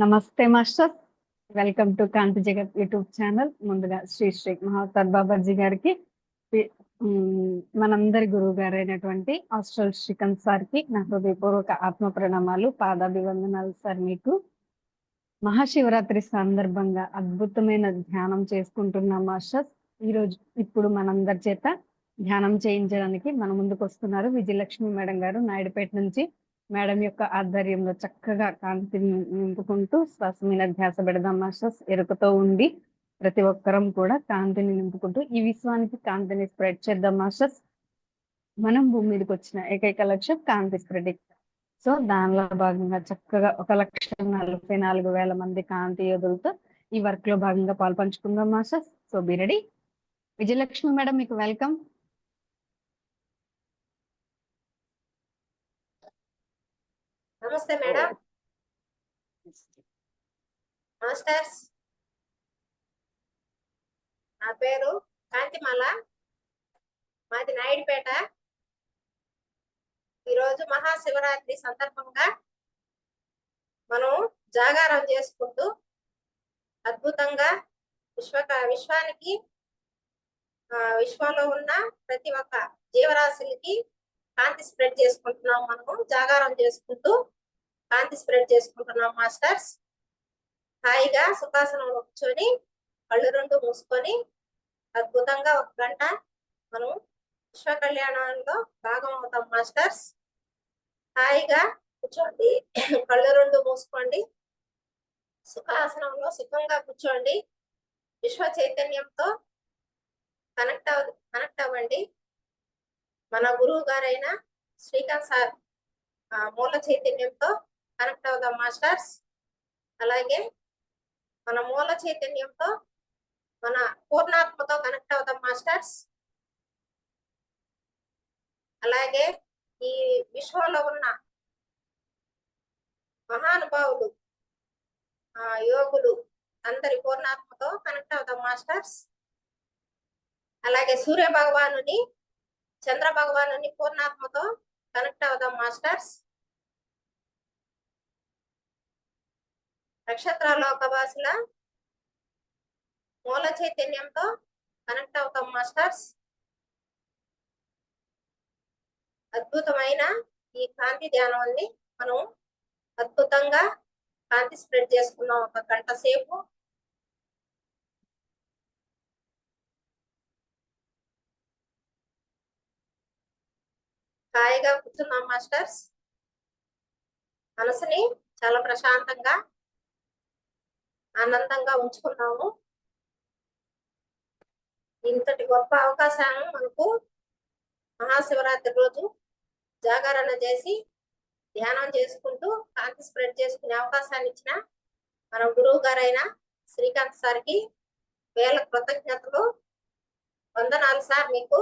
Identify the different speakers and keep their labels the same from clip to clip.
Speaker 1: నమస్తే master. Welcome to కాంతి జగత్ YouTube channel. ముందుగా శ్రీ శ్రీ మహావతార్ బాబాజీ గారికి, మనందరి గురువు గారైనటువంటి ఆస్ట్రల్ శ్రీకాంత్ సార్కి నా హృదయపూర్వక ఆత్మ ప్రణామాలు, పాదాభివందనాలు సార్. మీకు మహాశివరాత్రి సందర్భంగా అద్భుతమైన ధ్యానం చేసుకుంటున్నాం మాస్టర్. ఇప్పుడు మనందరి చేత ధ్యానం చేయించడానికి మన ముందుకు వస్తున్నారు విజయలక్ష్మి మేడం గారు నాయుడుపేట నుంచి. మేడం యొక్క ఆధ్వర్యంలో చక్కగా కాంతిని నింపుకుంటూ శ్వాస మీద ధ్యాస పెడదాం మాస్టర్స్. ఎరుకతో ఉండి ప్రతి ఒక్కరం కూడా కాంతిని నింపుకుంటూ ఈ విశ్వానికి కాంతిని స్ప్రెడ్ చేద్దాం మాస్టర్స్. మనం భూమి మీదకి వచ్చిన ఏకైక లక్ష్యం కాంతి స్ప్రెడింగ్. సో దానిలో భాగంగా చక్కగా 1,44,000 మంది కాంతి యోధులతో ఈ వర్క్ లో భాగంగా పాల్పంచుకుందాం masters. So be ready. Vijayalakshmi madam, మీకు వెల్కమ్.
Speaker 2: నమస్తే మేడం. మాస్టర్స్, నా పేరు కాంతిమాల, మాది నాయుడుపేట. ఈరోజు మహాశివరాత్రి సందర్భంగా మనం జాగారం చేసుకుంటూ అద్భుతంగా విశ్వానికి విశ్వంలో ఉన్న ప్రతి ఒక్క జీవరాశులకి కాంతి స్ప్రెడ్ చేసుకుంటున్నాం. మనము జాగారం చేసుకుంటూ కాంతి స్ప్రెడ్ చేసుకుంటున్నాం మాస్టర్స్. హాయిగా సుఖాసనంలో కూర్చొని కళ్ళు రెండు మూసుకొని అద్భుతంగా 1 గంట మనం విశ్వ కళ్యాణంలో భాగం అవుతాం మాస్టర్స్. హాయిగా కూర్చోండి, కళ్ళు రెండు మూసుకోండి, సుఖాసనంలో సుఖంగా కూర్చోండి. విశ్వ చైతన్యంతో కనెక్ట్ అవ్వండి. మన గురువు గారైన శ్రీకాంత్ సార్ మూల చైతన్యంతో కనెక్ట్ అవుదాం మాస్టర్స్. అలాగే మన మూల చైతన్యంతో మన పూర్ణాత్మతో కనెక్ట్ అవుదాం మాస్టర్స్. అలాగే ఈ విశ్వంలో ఉన్న మహానుభావులు, యోగులు అందరి పూర్ణాత్మతో కనెక్ట్ అవుదాం మాస్టర్స్. అలాగే సూర్య భగవానుని, చంద్ర భగవానుని పూర్ణాత్మతో కనెక్ట్ అవుదాం మాస్టర్స్. నక్షత్రాలోకవాసుల మూల చైతన్యంతో కనెక్ట్ అవుతాం మాస్టర్స్. అద్భుతమైన ఈ కాంతి ధ్యానాన్ని మనం అద్భుతంగా కాంతి స్ప్రెడ్ చేసుకున్నాం 1 గంట సేపు. హాయిగా కూర్చున్నాం మాస్టర్స్. మనసుని చాలా ప్రశాంతంగా ఆనందంగా ఉంచుకున్నాము. ఇంతటి గొప్ప అవకాశాలను మనకు మహాశివరాత్రి రోజు జాగరణ చేసి ధ్యానం చేసుకుంటూ కాంతి స్ప్రెడ్ చేసుకునే అవకాశాన్ని ఇచ్చిన మన గురువు గారైన శ్రీకాంత్ సార్కి వేల కృతజ్ఞతలు, వందనాలు సార్ మీకు.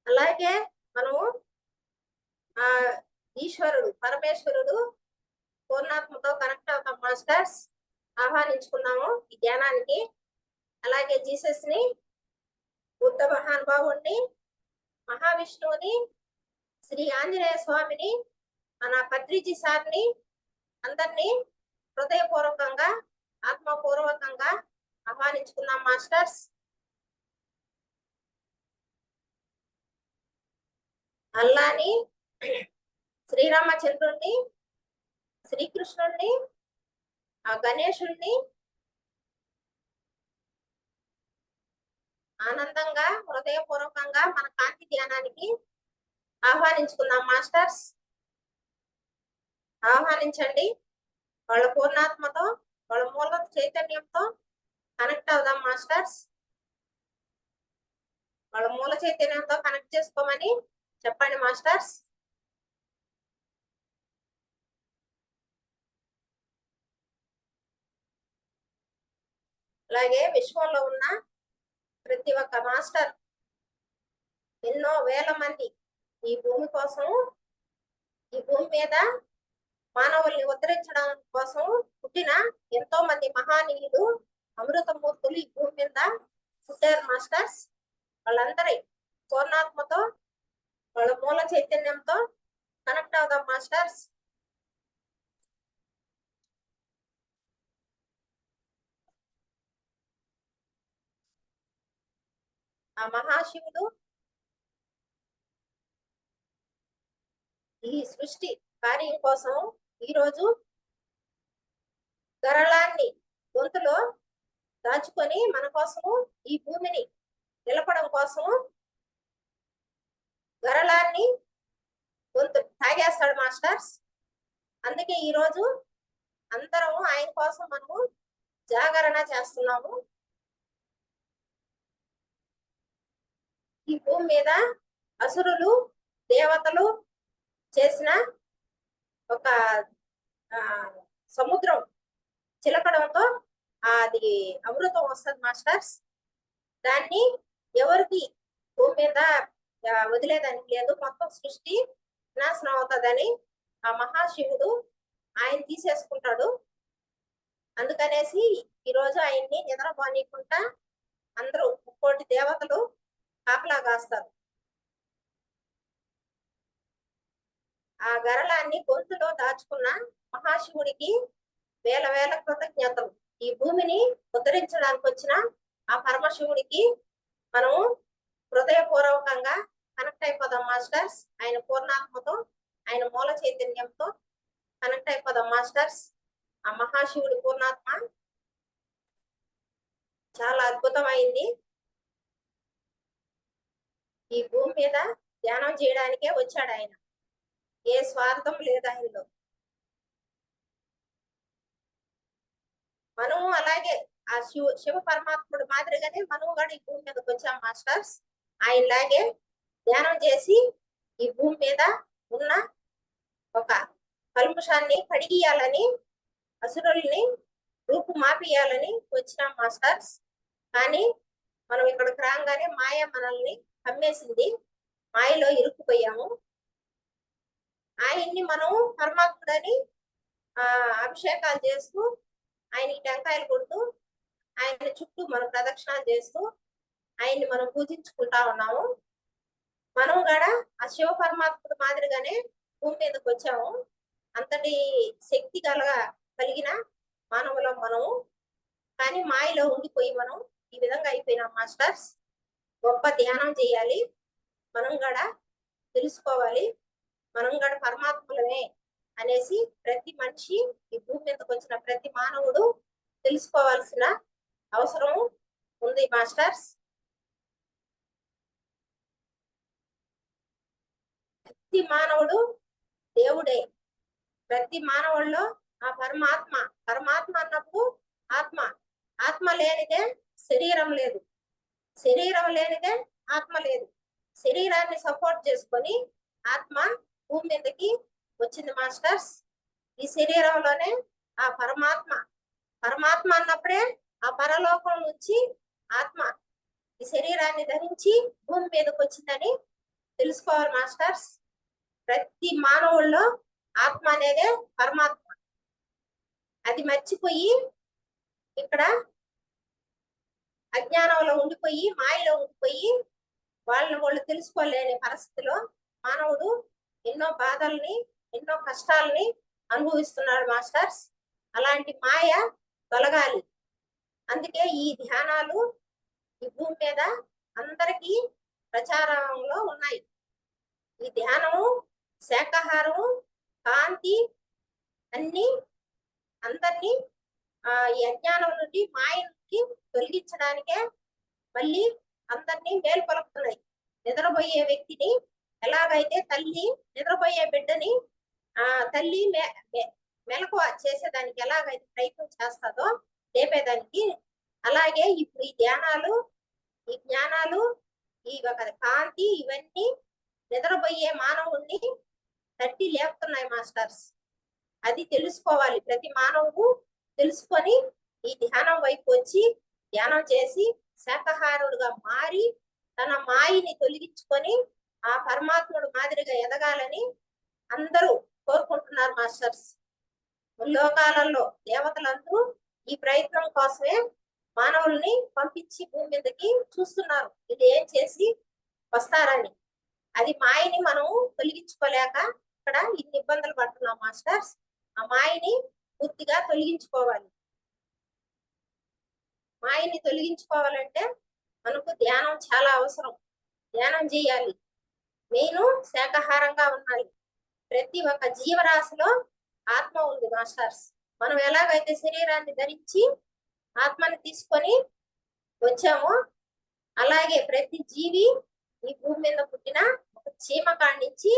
Speaker 2: అలాగే మనము ఈశ్వరుడు పరమేశ్వరుడు పూర్ణాత్మతో కనెక్ట్ అవుతాం మాస్టర్స్. ఆహ్వానించుకున్నాము ఈ ధ్యానానికి. అలాగే జీసస్ ని, బుద్ధ మహానుభావుణ్ణి, మహావిష్ణువుని, శ్రీ ఆంజనేయ స్వామిని, మన పత్రిజీ సార్ని అందరినీ హృదయపూర్వకంగా ఆత్మపూర్వకంగా ఆహ్వానించుకున్నాం మాస్టర్స్. అల్లాని, శ్రీరామచంద్రుణ్ణి, శ్రీకృష్ణుణ్ణి, గణేశుణ్ణి ఆనందంగా హృదయపూర్వకంగా మన కాంతి ధ్యానానికి ఆహ్వానించుకుందాం మాస్టర్స్. ఆహ్వానించండి. వాళ్ళ పూర్ణాత్మతో, వాళ్ళ మూల చైతన్యంతో కనెక్ట్ అవుదాం మాస్టర్స్. వాళ్ళ మూల చైతన్యంతో కనెక్ట్ చేసుకోమని చెప్పండి మాస్టర్స్. అలాగే విశ్వంలో ఉన్న ప్రతి ఒక్క మాస్టర్, ఎన్నో వేల మంది ఈ భూమి కోసం, ఈ భూమి మీద మానవుల్ని ఉద్ధరించడం కోసం పుట్టిన ఎంతో మంది మహానీయులు, అమృతమూర్తులు ఈ భూమి మీద పుట్టారు మాస్టర్స్. వాళ్ళందరి పూర్ణాత్మతో, వాళ్ళ మూల చైతన్యంతో కనెక్ట్ అవుదాం మాస్టర్స్. ఆ మహాశివుడు ఈ సృష్టి కార్యం కోసం ఈరోజు గరళాన్ని గొంతులో దాచుకొని మన కోసము ఈ భూమిని నిలపడం కోసము గరళాన్ని గొంతు తాగేస్తాడు మాస్టర్స్. అందుకే ఈరోజు అందరము ఆయన కోసం మనము జాగరణ చేస్తున్నాము. ఈ భూమి మీద అసురులు దేవతలు చేసిన ఒక సముద్రం చిలకడంతో అది అమృతం వస్తుంది మాస్టర్స్. దాన్ని ఎవరికి భూమి మీద వదిలేదానికి లేదు, మొత్తం సృష్టి నాశనం అవుతుందని ఆ మహాశివుడు ఆయన తీసేసుకుంటాడు. అందుకనేసి ఈరోజు ఆయన్ని నిద్రపోనీయకుండా అందరూ 1,000,000 దేవతలు కాపలా కాస్తారు. ఆ గరళాన్ని గొంతులో దాచుకున్న మహాశివుడికి వేల వేల కృతజ్ఞతలు. ఈ భూమిని ఉద్ధరించడానికి వచ్చిన ఆ పరమశివుడికి మనము హృదయపూర్వకంగా కనెక్ట్ అయిపోదాం మాస్టర్స్. ఆయన పూర్ణాత్మతో, ఆయన మూల చైతన్యంతో కనెక్ట్ అయిపోదాం మాస్టర్స్. ఆ మహాశివుడి పూర్ణాత్మ చాలా అద్భుతమైంది. ఈ భూమి మీద ధ్యానం చేయడానికే వచ్చాడు ఆయన. ఏ స్వార్థం లేదు ఆయనలో. మనము అలాగే ఆ శివ పరమాత్ముడు మాదిరిగానే మనము కూడా ఈ భూమి మీదకి వచ్చాం మాస్టర్స్. ఆయనలాగే ధ్యానం చేసి ఈ భూమి మీద ఉన్న ఒక కల్ముషాన్ని కడిగియాలని, అసురుల్ని రూపు మాపియాలని వచ్చినాం మాస్టర్స్. కానీ మనం ఇక్కడికి రాగానే మాయ మనల్ని కమ్మేసింది, మాయలో ఇరుక్కుపోయాము. ఆయన్ని మనం పరమాత్ముడని అభిషేకాలు చేస్తూ, ఆయనకి టెంకాయలు కొడుతూ, ఆయన చుట్టూ మనం ప్రదక్షిణాలు చేస్తూ ఆయన్ని మనం పూజించుకుంటా ఉన్నాము. మనం కూడా ఆ శివ పరమాత్ముడు మాదిరిగానే భూమి మీదకి వచ్చాము. అంతటి శక్తి కలిగిన మానవులం మనము. కానీ మాయలో ఉండిపోయి మనం ఈ విధంగా అయిపోయినాం మాస్టర్స్. గొప్ప ధ్యానం చేయాలి, మనం కూడా తెలుసుకోవాలి, మనం కూడా పరమాత్ములమే అనేసి ప్రతి మనిషి, ఈ భూమి మీదకి వచ్చిన ప్రతి మానవుడు తెలుసుకోవాల్సిన అవసరం ఉంది మాస్టర్స్. ప్రతి మానవుడు దేవుడే. ప్రతి మానవుల్లో ఆ పరమాత్మ, పరమాత్మ అన్నప్పుడు ఆత్మ, ఆత్మ లేనిదే శరీరం లేదు, శరీరం లేనిదే ఆత్మ లేదు. శరీరాన్ని సపోర్ట్ చేసుకొని ఆత్మ భూమి మీదకి వచ్చింది మాస్టర్స్. ఈ శరీరంలోనే ఆ పరమాత్మ, పరమాత్మ అన్నప్పుడే ఆ పరలోకం నుంచి ఆత్మ ఈ శరీరాన్ని ధరించి భూమి మీదకి వచ్చిందని తెలుసుకోవాలి మాస్టర్స్. ప్రతి మానవుల్లో ఆత్మ అనేదే పరమాత్మ. అది మర్చిపోయి ఇక్కడ అజ్ఞానంలో ఉండిపోయి, మాయలో ఉండిపోయి వాళ్ళు తెలుసుకోలేని పరిస్థితిలో మానవుడు ఎన్నో బాధల్ని, ఎన్నో కష్టాలని అనుభవిస్తున్నాడు మాస్టర్స్. అలాంటి మాయ తొలగాలి. అందుకే ఈ ధ్యానాలు ఈ భూమి మీద అందరికీ ప్రచారంలో ఉన్నాయి. ఈ ధ్యానము, శాకాహారము, కాంతి అన్ని అందరినీ ఈ అజ్ఞానం నుండి, మాయ నుండి తొలగించడానికే మళ్ళీ అందరినీ మేల్కొలుపుతున్నాయి. నిద్రపోయే వ్యక్తిని ఎలాగైతే తల్లి నిద్రపోయే బిడ్డని తల్లి మెలకువ చేసేదానికి ఎలాగైతే ప్రయత్నం చేస్తుందో లేపేదానికి, అలాగే ఇప్పుడు ఈ ధ్యానాలు, ఈ జ్ఞానాలు, ఈ ఒక కాంతి ఇవన్నీ నిద్రపోయే మానవుణ్ణి తట్టి లేపుతున్నాయి మాస్టర్స్. అది తెలుసుకోవాలి ప్రతి మానవుడు. తెలుసుకొని ఈ ధ్యానం వైపు వచ్చి ధ్యానం చేసి శాకాహారుడుగా మారి తన మాయని తొలగించుకొని ఆ పరమాత్ముడు మాదిరిగా ఎదగాలని అందరూ కోరుకుంటున్నారు మాస్టర్స్. లోకాలలో దేవతలందరూ ఈ ప్రయత్నం కోసమే మానవుల్ని పంపించి భూమి మీదకి చూస్తున్నారు, ఇది ఏం చేసి వస్తారని. అది మాయని మనం తొలగించుకోలేక ఇక్కడ ఇన్ని ఇబ్బందులు పడుతున్నాం మాస్టర్స్. ఆ మాయని పూర్తిగా తొలగించుకోవాలి. మాయని తొలగించుకోవాలంటే మనకు ధ్యానం చాలా అవసరం. ధ్యానం చేయాలి. మెయిన్ శాకాహారంగా ఉండాలి. ప్రతి ఒక్క జీవరాశిలో ఆత్మ ఉంది మాస్టర్స్. మనం ఎలాగైతే శరీరాన్ని ధరించి ఆత్మని తీసుకొని వచ్చామో అలాగే ప్రతి జీవి ఈ భూమి మీద పుట్టిన ఒక చీమ కాడించి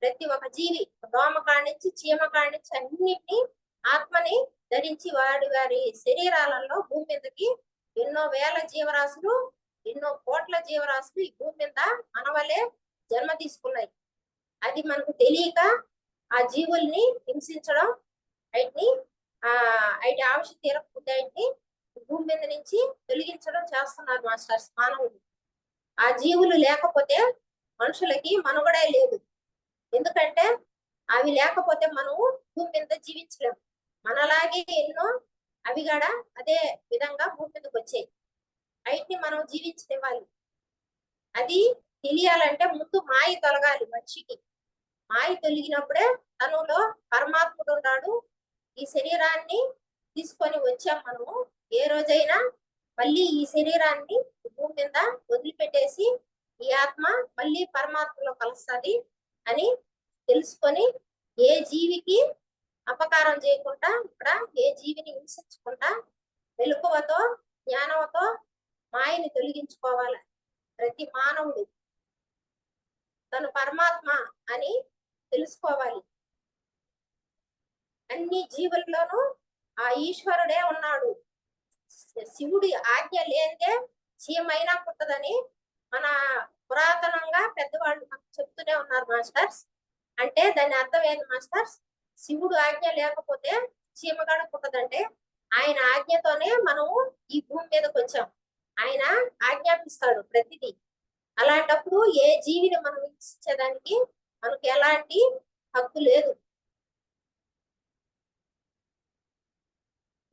Speaker 2: ప్రతి ఒక్క జీవి దోమ కాడించి చీమ కాడించి అన్నిటిని ఆత్మని ధరించి వారి వారి శరీరాలలో భూమి మీదకి ఎన్నో వేల జీవరాశులు ఎన్నో కోట్ల జీవరాశులు ఈ భూమి మీద మనవలే జన్మ తీసుకున్నాయి. అది మనకు తెలియక ఆ జీవుల్ని హింసించడం వాటిని వాటి ఆవశ్యక తీరకపోతే వాటిని భూమి మీద నుంచి తొలగించడం చేస్తున్నారు మాస్టర్స్ మానవులు. ఆ జీవులు లేకపోతే మనుషులకి మనుగడే లేదు. ఎందుకంటే అవి లేకపోతే మనము భూమి మీద జీవించలేము. మనలాగే ఎన్నో అవి కూడా అదే విధంగా భూమి మీదకి వచ్చాయి. వాటిని మనం జీవించనివ్వాలి. అది తెలియాలంటే ముందు మాయ తొలగాలి మనిషికి. మాయ తొలగినప్పుడే తనలో పరమాత్ముడు ఉన్నాడు. ఈ శరీరాన్ని తీసుకొని వచ్చాం మనము. ఏ రోజైనా మళ్ళీ ఈ శరీరాన్ని భూమి మీద వదిలిపెట్టేసి ఈ ఆత్మ మళ్ళీ పరమాత్మలో కలుస్తుంది అని తెలుసుకొని ఏ జీవికి అపకారం చేయకుండా ఇక్కడ ఏ జీవిని హింసించకుండా మెలకువతో జ్ఞానంతో మాయని తొలగించుకోవాలి. ప్రతి మానవుడు తను పరమాత్మ అని తెలుసుకోవాలి. అన్ని జీవుల్లోనూ ఆ ఈశ్వరుడే ఉన్నాడు. శివుడి ఆజ్ఞ లేదే చీమైనా పుట్టదని మన పురాతనంగా పెద్దవాళ్ళు మనకు చెప్తూనే ఉన్నారు మాస్టర్స్. అంటే దాని అర్థం ఏంటి మాస్టర్స్? శివుడు ఆజ్ఞ లేకపోతే చీమగాడ పుట్టదంటే ఆయన ఆజ్ఞతోనే మనము ఈ భూమి మీదకి వచ్చాం. ఆయన ఆజ్ఞాపిస్తాడు ప్రతిదీ. అలాంటప్పుడు ఏ జీవిని మనం హింసించేదానికి మనకు ఎలాంటి హక్కు లేదు.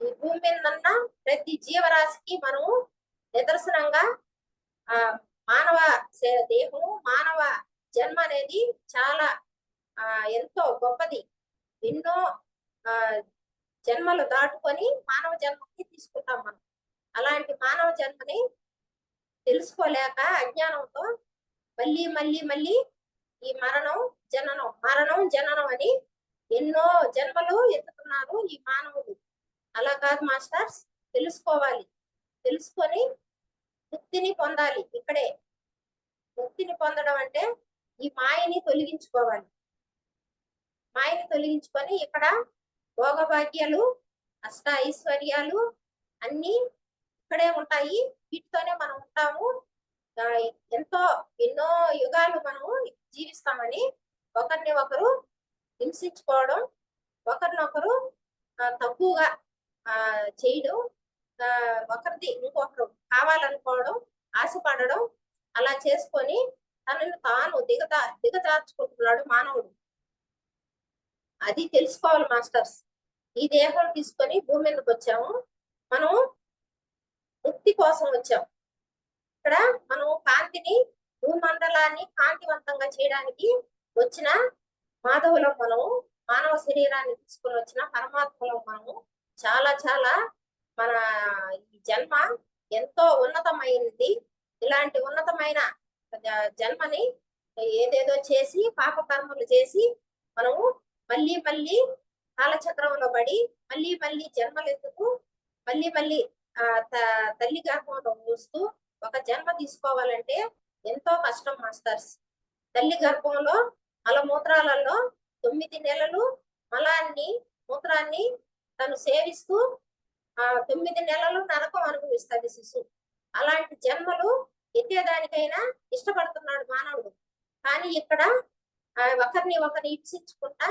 Speaker 2: ఈ భూమి మీద ఉన్న ప్రతి జీవరాశికి మనము నిదర్శనంగా ఆ మానవ దేహము మానవ జన్మ అనేది చాలా ఎంతో గొప్పది. ఎన్నో జన్మలు దాటుకొని మానవ జన్మకి తీసుకుంటాం మనం. అలాంటి మానవ జన్మని తెలుసుకోలేక అజ్ఞానంతో మళ్ళీ మళ్ళీ మళ్ళీ ఈ మరణం జననం అని ఎన్నో జన్మలు ఎత్తుతున్నారు ఈ మానవులు. అలా కాదు మాస్టర్స్, తెలుసుకోవాలి. తెలుసుకొని ముక్తిని పొందాలి. ఇక్కడే ముక్తిని పొందడం అంటే ఈ మాయని తొలగించుకోవాలి. మాయని తొలగించుకొని ఇక్కడ భోగభాగ్యాలు అష్ట ఐశ్వర్యాలు అన్ని ఇక్కడే ఉంటాయి. వీటితోనే మనం ఉంటాము. ఎన్నో యుగాలు మనము జీవిస్తామని ఒకరిని ఒకరు హింసించుకోవడం, ఒకరినొకరు తక్కువగా చేయడం, ఒకరిది ఇంకొకరు కావాలనుకోవడం, ఆశపడడం, అలా చేసుకొని తనను తాను దిగజార్చుకుంటున్నాడు మానవుడు. అది తెలుసుకోవాలి మాస్టర్స్. ఈ దేహం తీసుకొని భూమి మీదకి వచ్చాము. మనం ముక్తి కోసం వచ్చాం. ఇక్కడ మనం కాంతిని భూమండలాన్ని కాంతివంతంగా చేయడానికి వచ్చిన మాధవులం. మనము మానవ శరీరాన్ని తీసుకొని వచ్చిన పరమాత్మలో మనము చాలా చాలా మన ఈ జన్మ ఎంతో ఉన్నతమైనది. ఇలాంటి ఉన్నతమైన జన్మని ఏదేదో చేసి పాప కర్మలు చేసి మనము మళ్ళీ మళ్ళీ కాలచక్రంలో పడి మళ్ళీ మళ్ళీ జన్మలెత్తుతూ మళ్ళీ మళ్ళీ తల్లి గర్భంలో చూస్తూ ఒక జన్మ తీసుకోవాలంటే ఎంతో కష్టం మాస్టర్స్. తల్లి గర్భంలో మలమూత్రాలలో 9 నెలలు మూత్రాన్ని తను సేవిస్తూ 9 నెలలు నరకం అనుభవిస్తుంది శిశువు. అలాంటి జన్మలు ఎత్తేదానికైనా ఇష్టపడుతున్నాడు మానవుడు. కానీ ఇక్కడ ఒకరిని హింసించుకుంటా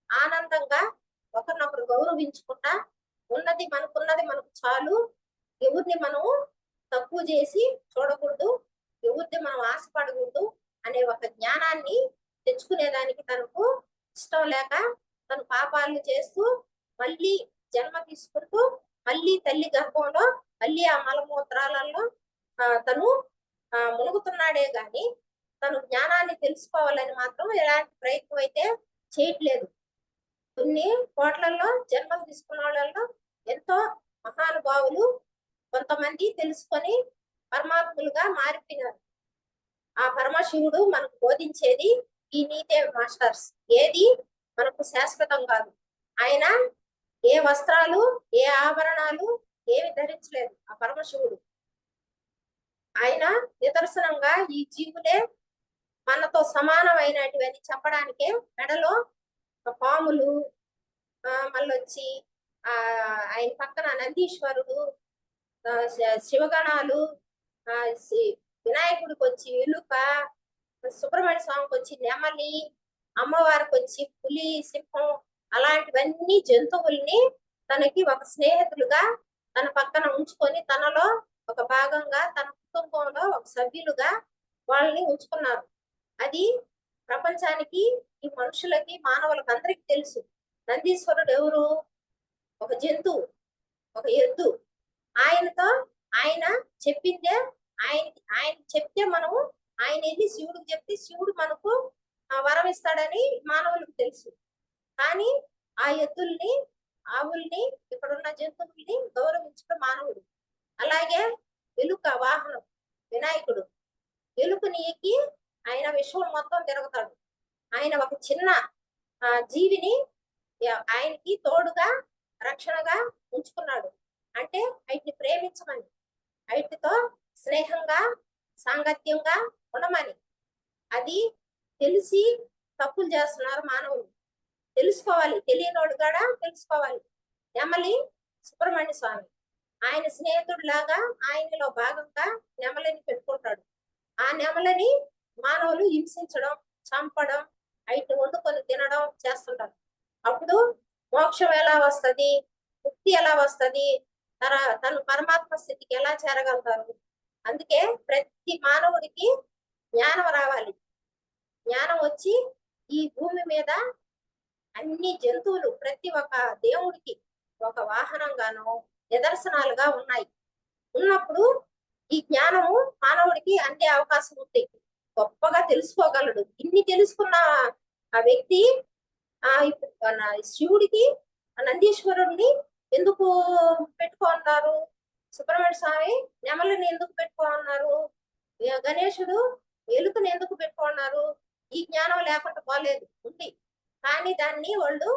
Speaker 2: ఆనందంగా ఒకరినొకరు గౌరవించుకుంటా ఉన్నది మనకు చాలు, ఎవరిని మనం తక్కువ చేసి చూడకూడదు, ఎవరిని మనం ఆశపడకూడదు అనే ఒక జ్ఞానాన్ని తెచ్చుకునేదానికి తనకు ఇష్టం లేక తను పాపాలు చేస్తూ మళ్ళీ జన్మ తీసుకుంటూ మళ్ళీ తల్లి గర్భంలో మళ్ళీ ఆ మలమూత్రాలలో తను మునుగుతున్నాడే గాని తను జ్ఞానాన్ని తెలుసుకోవాలని మాత్రం ఎలాంటి ప్రయత్నం అయితే చేయట్లేదు. కొన్ని కోట్లలో జన్మలు తీసుకున్న వాళ్ళలో ఎంతో మహానుభావులు కొంతమంది తెలుసుకొని పరమాత్ములుగా మారిపోయినారు. ఆ పరమశివుడు మనకు బోధించేది ఈ నీతే మాస్టర్స్. ఏది మనకు శాశ్వతం కాదు. ఆయన ఏ వస్త్రాలు, ఏ ఆభరణాలు ఏమి ధరించలేదు ఆ పరమశివుడు. ఆయన నిదర్శనంగా ఈ జీవులే మనతో సమానమైనటివని చెప్పడానికే మెడలో పాములు, మళ్ళొచ్చి ఆయన పక్కన నందీశ్వరుడు, శివగణాలు, వినాయకుడికి వచ్చి ఎలుక, సుబ్రహ్మణ్య స్వామికి వచ్చి నెమలి, అమ్మవారికి వచ్చి పులి, సింహం, అలాంటివన్నీ జంతువుల్ని తనకి ఒక స్నేహితులుగా తన పక్కన ఉంచుకొని తనలో ఒక భాగంగా తన కుటుంబంలో ఒక సభ్యులుగా వాళ్ళని ఉంచుకున్నారు. అది ప్రపంచానికి, ఈ మనుషులకి, మానవులకు అందరికి తెలుసు. నందీశ్వరుడు ఎవరు? ఒక జంతువు, ఒక ఎద్దు. ఆయనతో ఆయన చెప్పిందే ఆయన చెప్తే మనము ఆయన వెళ్ళి శివుడికి చెప్తే శివుడు మనకు వరం ఇస్తాడని మానవులకు తెలుసు. కానీ ఆ ఎద్దుల్ని, ఆవుల్ని, ఇక్కడున్న జంతువుల్ని గౌరవించడం మానవుడు. అలాగే ఎలుక వాహనం వినాయకుడు. ఎలుకని ఎక్కి ఆయన విశ్వం మొత్తం తిరుగుతాడు. ఆయన ఒక చిన్న జీవిని ఆయనకి తోడుగా, రక్షణగా ఉంచుకున్నాడు. అంటే వాటిని ప్రేమించమని, వాటితో స్నేహంగా, సాంగత్యంగా ఉండమని. అది తెలిసి తప్పులు చేస్తున్నారు మానవులు. తెలుసుకోవాలి, తెలియనోడు కూడా తెలుసుకోవాలి. నెమలి సుబ్రహ్మణ్య స్వామి ఆయన స్నేహితుడు లాగా ఆయనలో భాగంగా నెమలిని పెట్టుకుంటాడు. ఆ నెమలని మానవులు హింసించడం, చంపడం, వాటిని వండుకొని తినడం చేస్తుంటారు. అప్పుడు మోక్షం ఎలా వస్తుంది, ముక్తి ఎలా వస్తుంది, తను పరమాత్మ స్థితికి ఎలా చేరగలుగుతారు? అందుకే ప్రతి మానవుడికి జ్ఞానం రావాలి. జ్ఞానం వచ్చి ఈ భూమి మీద అన్ని జంతువులు ప్రతి ఒక్క దేవుడికి ఒక వాహనంగానో నిదర్శనాలుగా ఉన్నాయి. ఉన్నప్పుడు ఈ జ్ఞానము మానవుడికి అందే అవకాశం ఉంది. గొప్పగా తెలుసుకోగలడు. ఇన్ని తెలుసుకున్న ఆ వ్యక్తి శివుడికి నందీశ్వరుడిని ఎందుకు పెట్టుకోన్నారు? సుబ్రహ్మణ్య స్వామి నెమలిని ఎందుకు పెట్టుకోన్నారు? గణేశుడు ఎలుకని ఎందుకు పెట్టుకున్నారు? ఈ జ్ఞానం లేకుండా పోలేదు, ఉంది. కానీ దాన్ని వాళ్ళు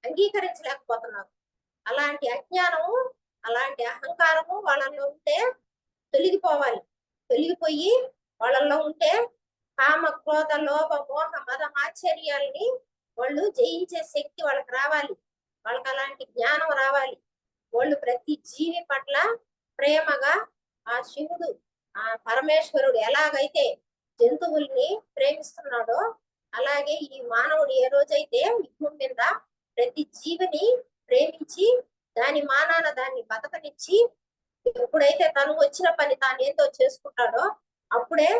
Speaker 2: అంగీకరించలేకపోతున్నారు. అలాంటి అజ్ఞానము, అలాంటి అహంకారము వాళ్ళల్లో ఉంటే తొలగిపోవాలి. తొలగిపోయి వాళ్ళల్లో ఉంటే కామ, క్రోధ, లోభ, మోహ, మద, ఆశ్చర్యాలని వాళ్ళు జయించే శక్తి వాళ్ళకి రావాలి. వాళ్ళకి అలాంటి జ్ఞానం రావాలి. వాళ్ళు ప్రతి జీవి పట్ల ప్రేమగా ఆ శివుడు, ఆ పరమేశ్వరుడు ఎలాగైతే జంతువుల్ని ప్రేమిస్తున్నాడో అలాగే ఈ మానవుడు ఏ రోజైతే ఈ భూమి మీద ప్రతి జీవిని ప్రేమించి దాని మానాన దాన్ని బతకనిచ్చి ఎప్పుడైతే తను వచ్చిన పని తాను ఏందో చేసుకుంటాడో అప్పుడే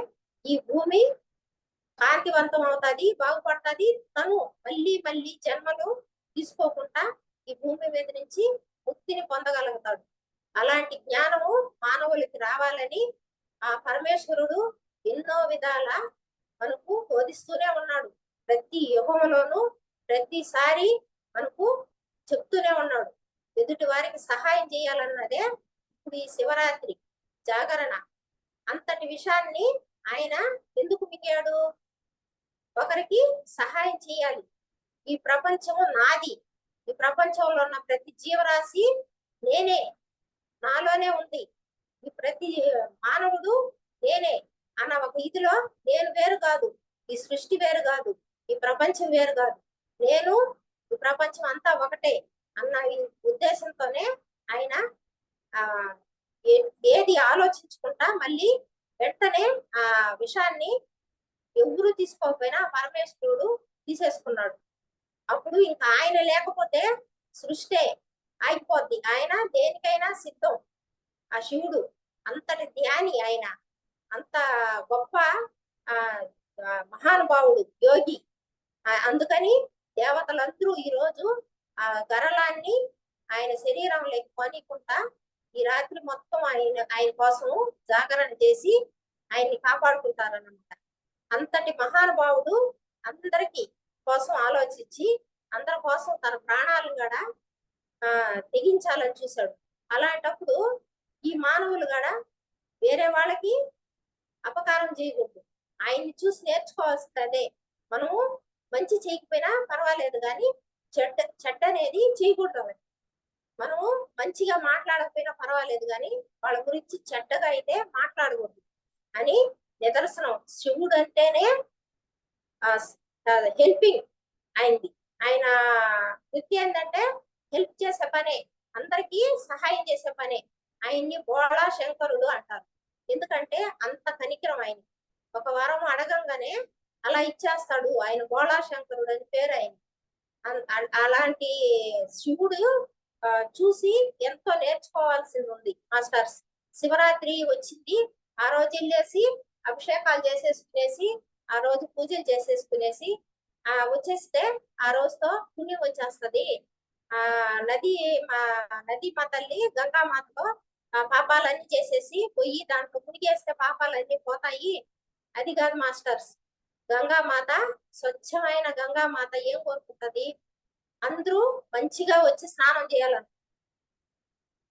Speaker 2: ఈ భూమి కాంతివంతం అవుతుంది, బాగుపడుతుంది. తను మళ్ళీ మళ్ళీ జన్మలు తీసుకోకుండా ఈ భూమి మీద నుంచి ముక్తిని పొందగలుగుతాడు. అలాంటి జ్ఞానము మానవులకి రావాలని ఆ పరమేశ్వరుడు ఎన్నో విధాల మనకు బోధిస్తూనే ఉన్నాడు. ప్రతి యుగంలోనూ ప్రతిసారి మనకు చెప్తూనే ఉన్నాడు. ఎదుటి వారికి సహాయం చేయాలన్నదే ఇప్పుడు ఈ శివరాత్రి జాగరణ. అంతటి విషయాన్ని ఆయన ఎందుకు మింగాడు? ఒకరికి సహాయం చేయాలి. ఈ ప్రపంచము నాది, ఈ ప్రపంచంలో ఉన్న ప్రతి జీవరాశి నేనే, నాలోనే ఉంది. ఈ ప్రతి మానవుడు నేనే అన్న ఒక ఇదిలో నేను వేరు కాదు, ఈ సృష్టి వేరు కాదు, ఈ ప్రపంచం వేరు కాదు, నేను ఈ ప్రపంచం అంతా ఒకటే అన్న ఈ ఉద్దేశంతోనే ఆయన ఏది ఆలోచించుకుంటా మళ్ళీ వెంటనే ఆ విషయాన్ని ఎవరు తీసుకోకపోయినా పరమేశ్వరుడు తీసేసుకున్నాడు. అప్పుడు ఇంకా ఆయన లేకపోతే సృష్టి ఆగిపోద్ది. ఆయన దేనికైనా సిద్ధం. ఆ శివుడు అంతటి ధ్యాని, ఆయన అంత గొప్ప మహానుభావుడు, యోగి. అందుకని దేవతలందరూ ఈరోజు ఆ గరళాన్ని ఆయన శరీరంలో కొనికుంటా ఈ రాత్రి మొత్తం ఆయన కోసం జాగరణ చేసి ఆయన్ని కాపాడుకుంటారన్నమాట. అంతటి మహానుభావుడు అందరికి కోసం ఆలోచించి అందరి కోసం తన ప్రాణాలను కూడా తెగించాలని చూశాడు. అలాంటప్పుడు ఈ మానవులు కూడా వేరే వాళ్ళకి అపకారం చేయకూడదు. ఆయన్ని చూసి నేర్చుకోవాల్సింది అదే. మనము మంచి చేయకపోయినా పర్వాలేదు కానీ చెడ్డ అనేది చేయకూడదు. అవన్నీ మనము మంచిగా మాట్లాడకపోయినా పర్వాలేదు కానీ వాళ్ళ గురించి చెడ్డగా అయితే మాట్లాడకూడదు అని నిదర్శనం. శివుడు అంటేనే హెల్పింగ్ ఆయనది. ఆయన వృత్తి ఏంటంటే హెల్ప్ చేసే పనే, అందరికీ సహాయం చేసే పనే. ఆయన్ని బోళా శంకరుడు అంటారు. ఎందుకంటే అంత కనికరం ఆయన. ఒక వరం అడగంగానే అలా ఇచ్చేస్తాడు. ఆయన బోళా శంకరుడు అని పేరు ఆయన. అలాంటి శివుడు చూసి ఎంతో నేర్చుకోవాల్సింది ఉంది మాస్టర్స్. శివరాత్రి వచ్చింది, ఆ రోజు వెళ్ళేసి అభిషేకాలు చేసేసుకునేసి, ఆ రోజు పూజలు చేసేసుకునేసి వచ్చేస్తే ఆ రోజుతో పుణ్యం వచ్చేస్తది. ఆ నది మా తల్లి గంగామాతతో పాపాలన్నీ చేసేసి పొయ్యి దాంట్లో మునిగేస్తే పాపాలన్నీ పోతాయి. అది కాదు మాస్టర్స్. గంగామాత, స్వచ్ఛమైన గంగామాత ఏం కోరుకుంటది? అందరూ మంచిగా వచ్చి స్నానం చేయాలని.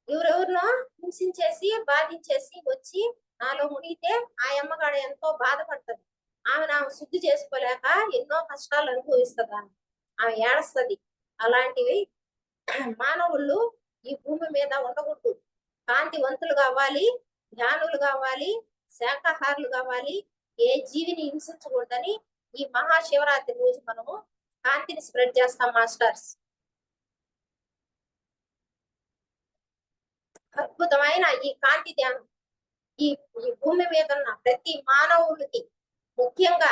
Speaker 2: ఎవరెవరినో హింసించేసి బాధించేసి వచ్చి నాలో మునిగితే ఆ అమ్మగాడ ఎంతో బాధపడుతుంది. ఆమె శుద్ధి చేసుకోలేక ఎన్నో కష్టాలు అనుభవిస్తుంది. ఆమె ఏడుస్తుంది. అలాంటివి మానవుళ్ళు ఈ భూమి మీద ఉండకూడదు. కాంతివంతులు కావాలి, జ్ఞానులు కావాలి, శాకాహారులు కావాలి, ఏ జీవిని హింసించకూడదని ఈ మహాశివరాత్రి రోజు మనము కాంతిని స్ప్రెడ్ చేస్తాం మాస్టర్స్. అద్భుతమైన ఈ కాంతి ధ్యానం ఈ భూమి మీద ఉన్న ప్రతి మానవుడికి, ముఖ్యంగా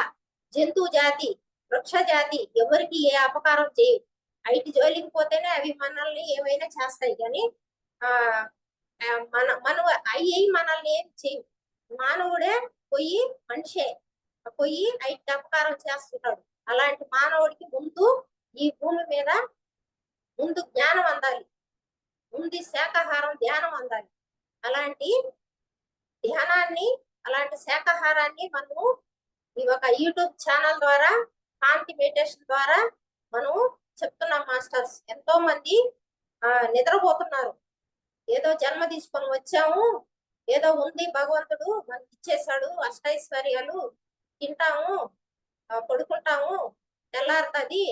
Speaker 2: జంతు జాతి, వృక్ష జాతి ఎవరికి ఏ అపకారం చేయవు. ఐటి జోలికి పోతేనే అవి మనల్ని ఏమైనా చేస్తాయి కానీ అయ్యి మనల్ని ఏం చేయవు. మానవుడే పోయి మనిషే పోయి ఐటి అపకారం చేస్తుంటాడు. అలాంటి మానవుడికి ముందు ఈ భూమి మీద ముందు జ్ఞానం అందాలి, ముందు శాకాహారం ధ్యానం అందాలి. అలాంటి ధ్యానాన్ని, అలాంటి శాకాహారాన్ని మనము ఈ ఒక యూట్యూబ్ ఛానల్ ద్వారా, కాంతి మెడిటేషన్ ద్వారా మనము చెప్తున్నాం మాస్టర్స్. ఎంతో మంది నిద్రపోతున్నారు. ఏదో జన్మ తీసుకొని వచ్చాము, ఏదో ఉంది భగవంతుడు మనకి ఇచ్చేసాడు అష్టైశ్వర్యాలు, తింటాము పడుకుంటాము తెల్లారుతుంది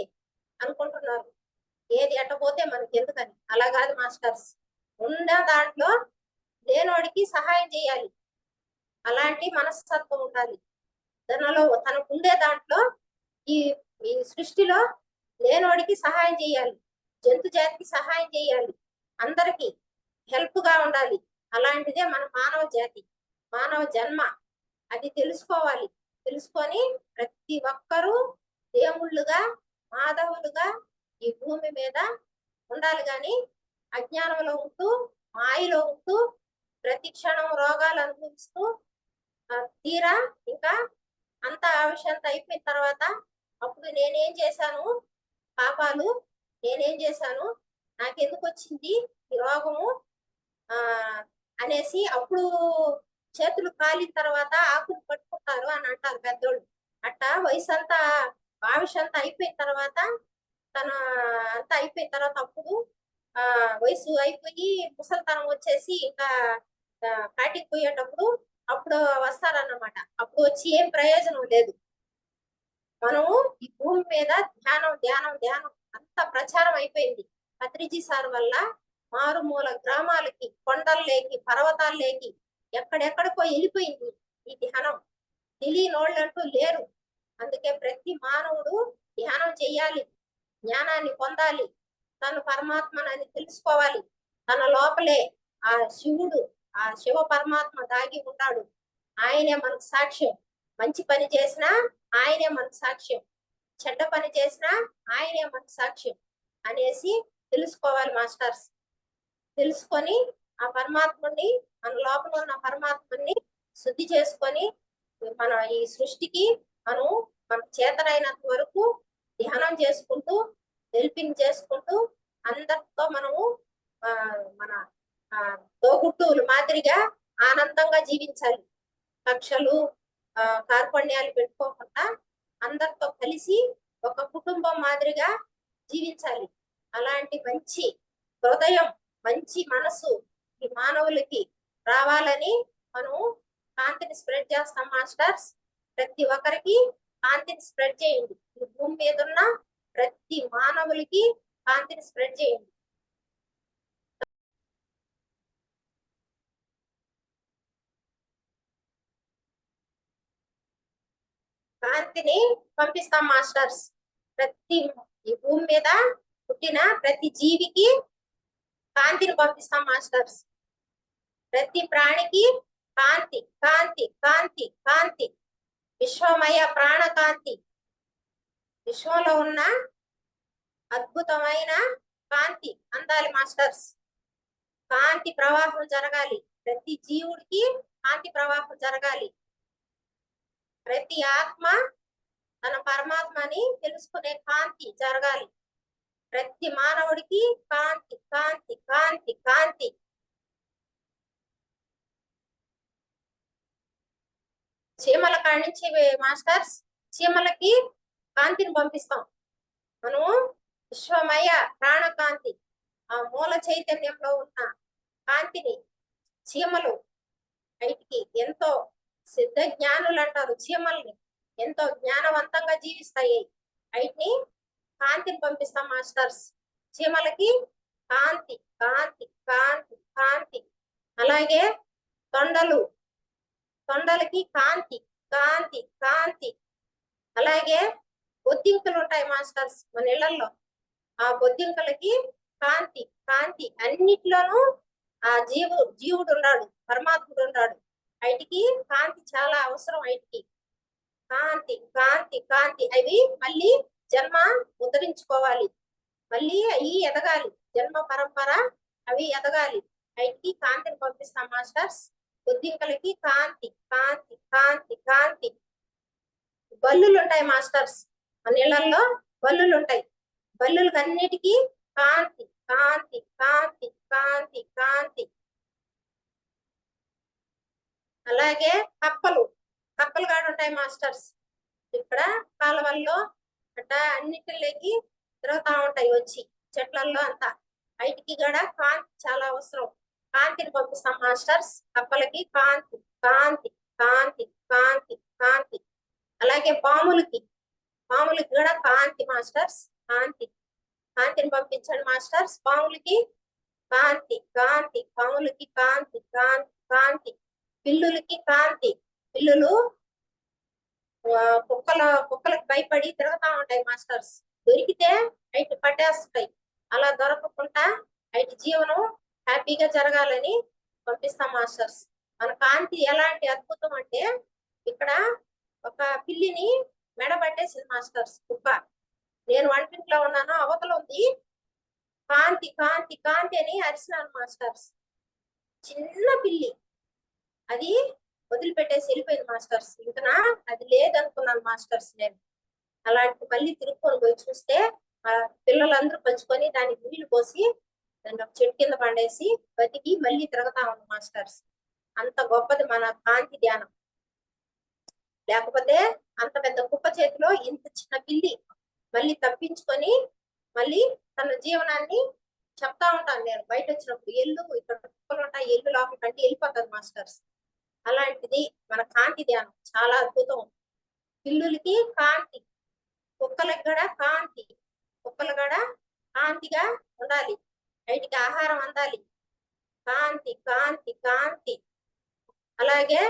Speaker 2: అనుకుంటున్నారు. ఏది ఎట్టపోతే మనకి ఎందుకని. అలా కాదు మాస్టర్స్. ఉన్న దాంట్లో లేనోడికి సహాయం చేయాలి. అలాంటి మనస్తత్వం ఉండాలి. తనకు ఉండే దాంట్లో ఈ సృష్టిలో లేనోడికి సహాయం చేయాలి, జంతు జాతికి సహాయం చేయాలి, అందరికి హెల్ప్ గా ఉండాలి. అలాంటిదే మన మానవ జాతి, మానవ జన్మ. అది తెలుసుకోవాలి. తెలుసుకొని ప్రతి ఒక్కరూ దేవుళ్ళుగా, మాధవులుగా ఈ భూమి మీద ఉండాలి. కానీ అజ్ఞానంలో ఉంటూ, మాయలో ఉంటూ, ప్రతి క్షణం రోగాలు అనుభవిస్తూ తీరా ఇంకా అంత ఆవిషంత అయిపోయిన తర్వాత అప్పుడు నేనేం చేశాను పాపాలు, నేనేం చేశాను, నాకెందుకు వచ్చింది ఈ రోగము అనేసి అప్పుడు చేతులు కాలిన తర్వాత ఆకులు పట్టుకుంటారు అని అంటారు పెద్దోళ్ళు. అట్టా వయసు అంతా ఆవిషంతా అయిపోయిన తర్వాత, తన అంతా అయిపోయిన తర్వాత అప్పుడు వయసు అయిపోయి ముసలితనం వచ్చేసి ఇంకా కాటికి పోయేటప్పుడు అప్పుడు వస్తారన్నమాట. అప్పుడు వచ్చి ఏం ప్రయోజనం లేదు. మనము ఈ భూమి మీద ధ్యానం ధ్యానం ధ్యానం అంత ప్రచారం అయిపోయింది. పత్రిజీ సార్ వల్ల మారుమూల గ్రామాలకి, కొండల్లోకి, పర్వతాల్లోకి ఎక్కడెక్కడికో వెళ్ళిపోయింది ఈ ధ్యానం. తెలియని వాళ్ళంటూ లేరు. అందుకే ప్రతి మానవుడు ధ్యానం చెయ్యాలి, జ్ఞానాన్ని పొందాలి, తను పరమాత్మనని తెలుసుకోవాలి. తన లోపలే ఆ శివుడు, ఆ శివ పరమాత్మ దాగి ఉంటాడు. ఆయనే మనకు సాక్ష్యం. మంచి పని చేసినా ఆయనే మనకు సాక్ష్యం, చెడ్డ పని చేసినా ఆయనే మనకు సాక్ష్యం అనేసి తెలుసుకోవాలి మాస్టర్స్. తెలుసుకొని ఆ పరమాత్మని, మన లోపల ఉన్న పరమాత్మని శుద్ధి చేసుకొని మన ఈ సృష్టికి మన చేతనైనంత వరకు ధ్యానం చేసుకుంటూ, హెల్పింగ్ చేసుకుంటూ అందరితో మనము మన తోగుట్టువులు మాదిరిగా ఆనందంగా జీవించాలి. కక్షలు కార్పణ్యాలు పెట్టుకోకుండా అందరితో కలిసి ఒక కుటుంబం మాదిరిగా జీవించాలి. అలాంటి మంచి హృదయం, మంచి మనసు ఈ మానవులకి రావాలని మనం కాంతిని స్ప్రెడ్ చేస్తాం మాస్టర్స్. ప్రతి ఒక్కరికి కాంతిని స్ప్రెడ్ చేయండి. ఈ భూమి మీద ఉన్న ప్రతి మానవులకి కాంతిని స్ప్రెడ్ చేయండి. కాంతిని పంపిస్తాం మాస్టర్స్. ప్రతి ఈ భూమి మీద పుట్టిన ప్రతి జీవికి కాంతిని పంపిస్తాం మాస్టర్స్. ప్రతి ప్రాణికి కాంతి కాంతి కాంతి కాంతి. విశ్వమయ ప్రాణకాంతి. విశ్వంలో ఉన్న అద్భుతమైన కాంతి అందాలి మాస్టర్స్. కాంతి ప్రవాహం జరగాలి. ప్రతి జీవుడికి కాంతి ప్రవాహం జరగాలి. ప్రతి ఆత్మ తన పరమాత్మని తెలుసుకునే కాంతి జరగాలి. ప్రతి మానవుడికి కాంతి కాంతి కాంతి కాంతి. చీమల కాడి నుంచి మాస్టర్స్ చీమలకి కాంతిని పంపిస్తాం. మనము విశ్వమయ ప్రాణకాంతి, ఆ మూల చైతన్యంలో ఉన్న కాంతిని చీమలు బయటికి ఎంతో సిద్ధ జ్ఞానులు అంటారు. చీమల్ని ఎంతో జ్ఞానవంతంగా జీవిస్తాయి. వీటిని కాంతిని పంపిస్తాం మాస్టర్స్. చీమలకి కాంతి కాంతి కాంతి కాంతి. అలాగే తొండలకి కాంతి కాంతి కాంతి. అలాగే బొద్దింకలు ఉంటాయి మాస్టర్స్ మన ఇళ్లలో. ఆ బొద్దింకలకి కాంతి కాంతి. అన్నిట్లోనూ ఆ జీవుడు ఉన్నాడు, పరమాత్ముడు ఉన్నాడు. వీటికి కాంతి చాలా అవసరం. వీటికి కాంతి కాంతి కాంతి. అవి మళ్ళీ జన్మ ఉద్ధరించుకోవాలి, మళ్ళీ అవి ఎదగాలి, జన్మ పరంపర అవి ఎదగాలి. వీటికి కాంతిని పంపిస్తాం మాస్టర్స్. బొద్దింకలకి కాంతి కాంతి కాంతి కాంతి. బల్లులు ఉంటాయి మాస్టర్స్ మన ఇళ్లలో. బల్లులు ఉంటాయి. బల్లులకి అన్నిటికీ కాంతి కాంతి కాంతి కాంతి కాంతి. అలాగే కప్పలు కాడ ఉంటాయి మాస్టర్స్. ఇక్కడ కాలువల్లో అట్లా అన్నిటిలోకి తిరుగుతా ఉంటాయి వచ్చి చెట్లల్లో అంతా. వీటికి కూడా కాంతి చాలా అవసరం. కాంతిని పంపిస్తాం మాస్టర్స్. కప్పలకి కాంతి కాంతి కాంతి కాంతి కాంతి. అలాగే పాములకి కూడా కాంతి మాస్టర్స్. కాంతిని పంపించండి మాస్టర్స్. పాములకి కాంతి కాంతి. పాములకి కాంతి కాంతి కాంతి. పిల్లులకి కాంతి. పిల్లులు కుక్కలకు భయపడి తిరుగుతా ఉంటాయి మాస్టర్స్. దొరికితే వీటిని పట్టేస్తాయి. అలా దొరకకుండా వీటి జీవనం హ్యాపీగా జరగాలని పంపిస్తాం మాస్టర్స్. మన కాంతి ఎలాంటి అద్భుతం అంటే, ఇక్కడ ఒక పిల్లిని మెడబట్టేసింది మాస్టర్స్ కుక్క. నేను వంటింట్లో ఉన్నాను, అవతల ఉంది. కాంతి కాంతి కాంతి అని అరిసినాను మాస్టర్స్. చిన్న పిల్లి అది వదిలిపెట్టేసి వెళ్ళిపోయింది మాస్టర్స్. ఇంకా అది లేదనుకున్నాను మాస్టర్స్ నేను. అలాంటి మళ్ళీ తిరుక్కొని పోయి చూస్తే ఆ పిల్లలందరూ పంచుకొని దానికి నీళ్లు పోసి దాన్ని ఒక చెట్టు కింద పండేసి బతికి మళ్ళీ తిరుగుతా ఉంది మాస్టర్స్. అంత గొప్పది మన కాంతి ధ్యానం. లేకపోతే అంత పెద్ద కుక్క చేతిలో ఇంత చిన్న పిల్లి మళ్ళీ తప్పించుకొని మళ్ళీ తన జీవనాన్ని చెప్తా ఉంటాను నేను బయట వచ్చినప్పుడు. ఎల్లు ఇక్కడ కుక్కలు ఉంటాయి, ఎల్లు లోపల కంటే వెళ్ళిపోతుంది మాస్టర్స్. అలాంటిది మన కాంతి ధ్యానం చాలా అద్భుతం. పిల్లులకి కాంతి, కుక్కలకు కూడా కాంతి. కుక్కలు కూడా కాంతిగా ఉండాలి, వీటికి ఆహారం అందాలి. కాంతి కాంతి కాంతి. అలాగే